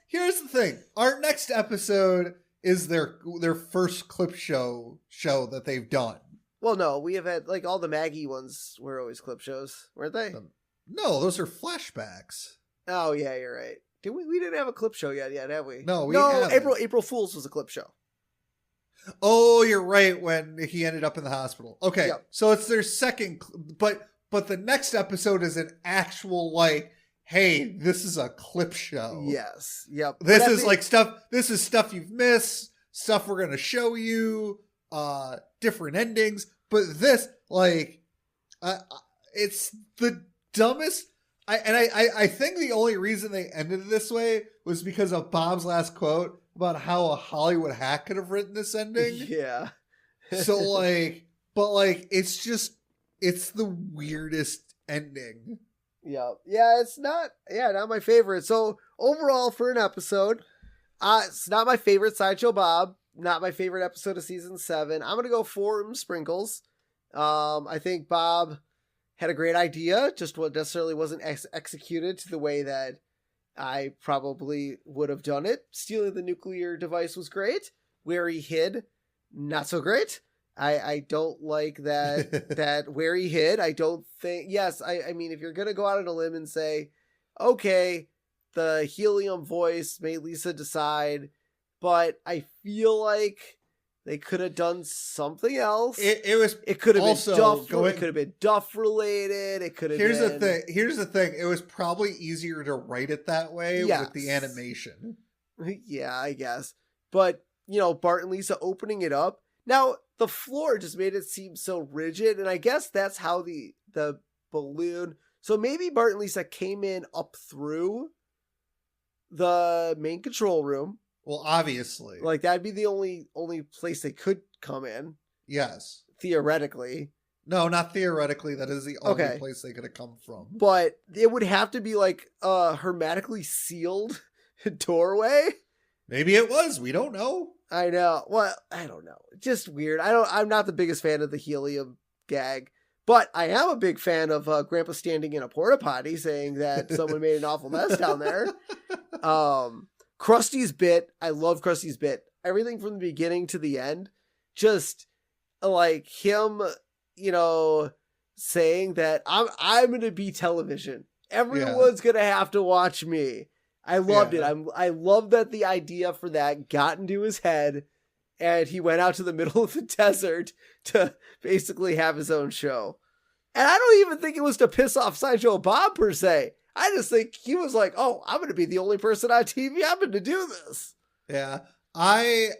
here's the thing. Our next episode is their first clip show that they've done. Well, no, we have had, like, all the Maggie ones were always clip shows, weren't they? No, those are flashbacks. Oh, yeah, you're right. We didn't have a clip show yet, have we? No, April Fool's was a clip show. Oh, you're right, when he ended up in the hospital. Okay, yep. So it's their second, but the next episode is an actual, like, hey, this is a clip show. Yes, yep. This is stuff you've missed, stuff we're going to show you, different endings, but this, like, it's the dumbest. I think the only reason they ended it this way was because of Bob's last quote about how a Hollywood hack could have written this ending. Yeah. So, like, but, like, it's the weirdest ending. Yeah. Yeah, it's not my favorite. So, overall, for an episode, it's not my favorite Sideshow Bob, not my favorite episode of season 7. I'm going to go 4 sprinkles. I think Bob had a great idea, just what necessarily wasn't executed to the way that I probably would have done it. Stealing the nuclear device was great. Where he hid, not so great. I don't like that where he hid. I don't think, yes, I mean, if you're going to go out on a limb and say, okay, the helium voice made Lisa decide, but I feel like they could have done something else. It could have been Duff. It could have been Duff related. It could have. Here's the thing. It was probably easier to write it that way with the animation. Yeah, I guess. But Bart and Lisa opening it up. Now the floor just made it seem so rigid, and I guess that's how the balloon. So maybe Bart and Lisa came in up through the main control room. Well, obviously. Like, that'd be the only place they could come in. Yes. Theoretically. No, not theoretically. That is the only place they could have come from. But it would have to be, like, a hermetically sealed doorway. Maybe it was. We don't know. I know. Well, I don't know. Just weird. I'm not the biggest fan of the helium gag. But I am a big fan of Grandpa standing in a porta potty saying that someone made an awful mess down there. Krusty's bit, I love Krusty's bit. Everything from the beginning to the end, just like him, saying that I'm going to be television. Everyone's going to have to watch me. I loved it. I love that the idea for that got into his head, and he went out to the middle of the desert to basically have his own show. And I don't even think it was to piss off Sideshow Bob per se. I just think he was like, oh, I'm going to be the only person on TV. I'm going to do this. Yeah. I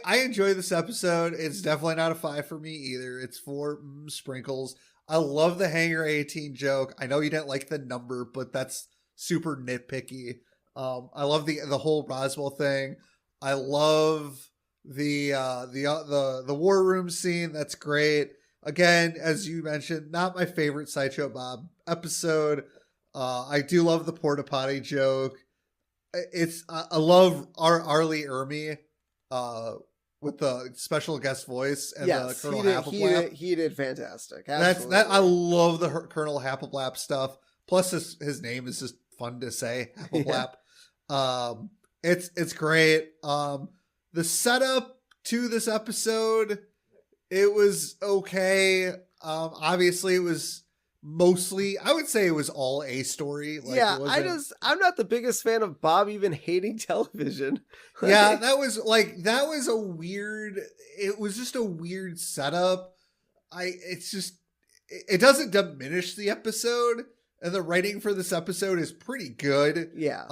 enjoy this episode. It's definitely not a 5 for me either. It's 4 sprinkles. I love the Hangar 18 joke. I know you didn't like the number, but that's super nitpicky. I love the whole Roswell thing. I love the war room scene. That's great. Again, as you mentioned, not my favorite Sideshow Bob episode. I do love the porta potty joke. I love Arlie Ermy with the special guest voice and the Colonel Happleblap. He did fantastic. Absolutely. I love the Colonel Happleblap stuff. Plus his name is just fun to say, Happleblap. It's great. The setup to this episode, it was okay. Obviously it was mostly, I would say it was all a story. I'm not the biggest fan of Bob even hating television. It was just a weird setup. It doesn't diminish the episode, and the writing for this episode is pretty good. Yeah.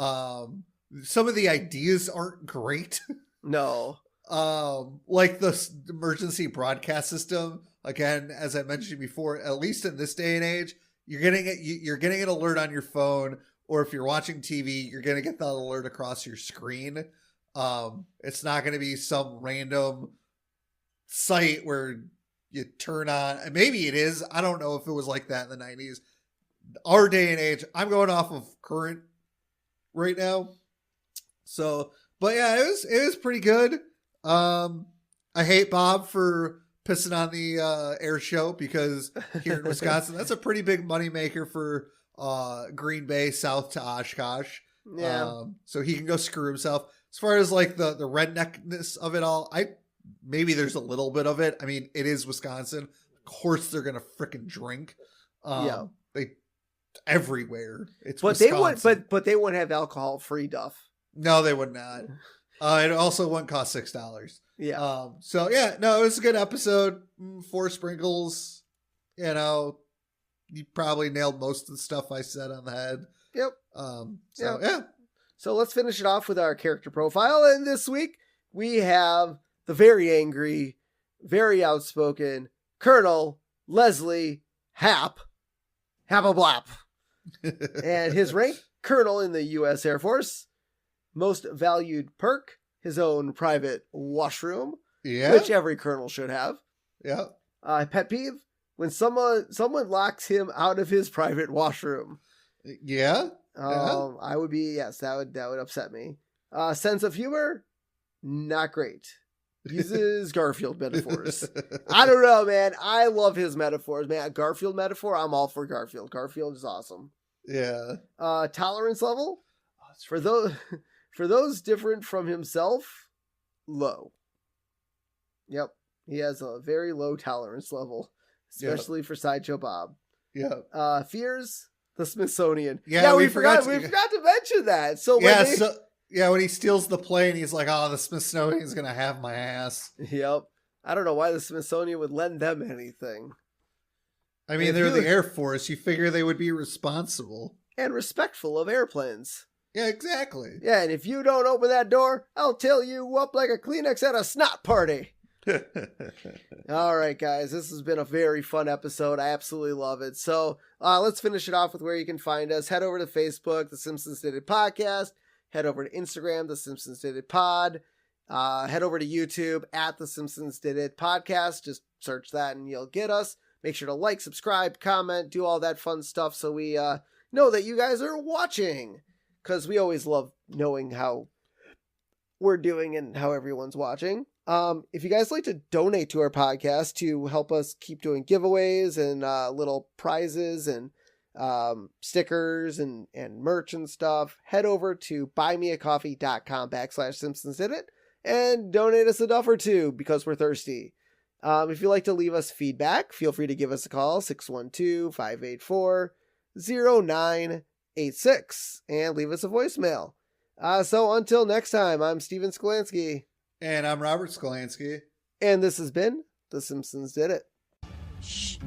Some of the ideas aren't great. No. Like the emergency broadcast system. Again, as I mentioned before, at least in this day and age, you're getting an alert on your phone, or if you're watching TV, you're going to get that alert across your screen. It's not going to be some random site where you turn on. Maybe it is. I don't know if it was like that in the 90s. Our day and age, I'm going off of current right now. So, but yeah, it was pretty good. I hate Bob for pissing on the air show, because here in Wisconsin, that's a pretty big moneymaker for Green Bay south to Oshkosh. Yeah. So he can go screw himself. As far as like the redneckness of it all, maybe there's a little bit of it. I mean, it is Wisconsin. Of course they're gonna frickin' drink. They everywhere. It's Wisconsin. But they wouldn't have alcohol-free Duff. No, they would not. It also wouldn't cost $6. Yeah. So yeah, no, it was a good episode. 4 sprinkles. You probably nailed most of the stuff I said on the head. Yep. Yeah. So let's finish it off with our character profile. And this week we have the very angry, very outspoken Colonel Leslie Happleblap. And his rank, Colonel in the U.S. Air Force. Most valued perk, his own private washroom, which every colonel should have. Yeah. Pet peeve, when someone locks him out of his private washroom. Yeah. I would be, yes, that would upset me. Sense of humor, not great. Uses Garfield metaphors. I don't know, man. I love his metaphors, man. Garfield metaphor, I'm all for Garfield. Garfield is awesome. Yeah. Tolerance level, for those different from himself, low. Yep. He has a very low tolerance level, especially for Sideshow Bob. Yeah. Fears, the Smithsonian. Yeah, we forgot to mention that. So when he steals the plane, he's like, oh, the Smithsonian's going to have my ass. Yep. I don't know why the Smithsonian would lend them anything. I mean, they're the Air Force. You figure they would be responsible. And respectful of airplanes. Yeah, exactly. Yeah, and if you don't open that door, I'll tail you up like a Kleenex at a snot party. All right, guys, this has been a very fun episode. I absolutely love it. So let's finish it off with where you can find us. Head over to Facebook, The Simpsons Did It Podcast. Head over to Instagram, The Simpsons Did It Pod. Head over to YouTube at The Simpsons Did It Podcast. Just search that and you'll get us. Make sure to like, subscribe, comment, do all that fun stuff so we know that you guys are watching. Because we always love knowing how we're doing and how everyone's watching. If you guys like to donate to our podcast to help us keep doing giveaways and little prizes and stickers and merch and stuff, head over to buymeacoffee.com/Simpsons Did It and donate us $1 or $2 because we're thirsty. If you'd like to leave us feedback, feel free to give us a call, 612-584-0986, and leave us a voicemail. So until next time, I'm Steven Skolansky. And I'm Robert Skolansky. And this has been The Simpsons Did It. Shh.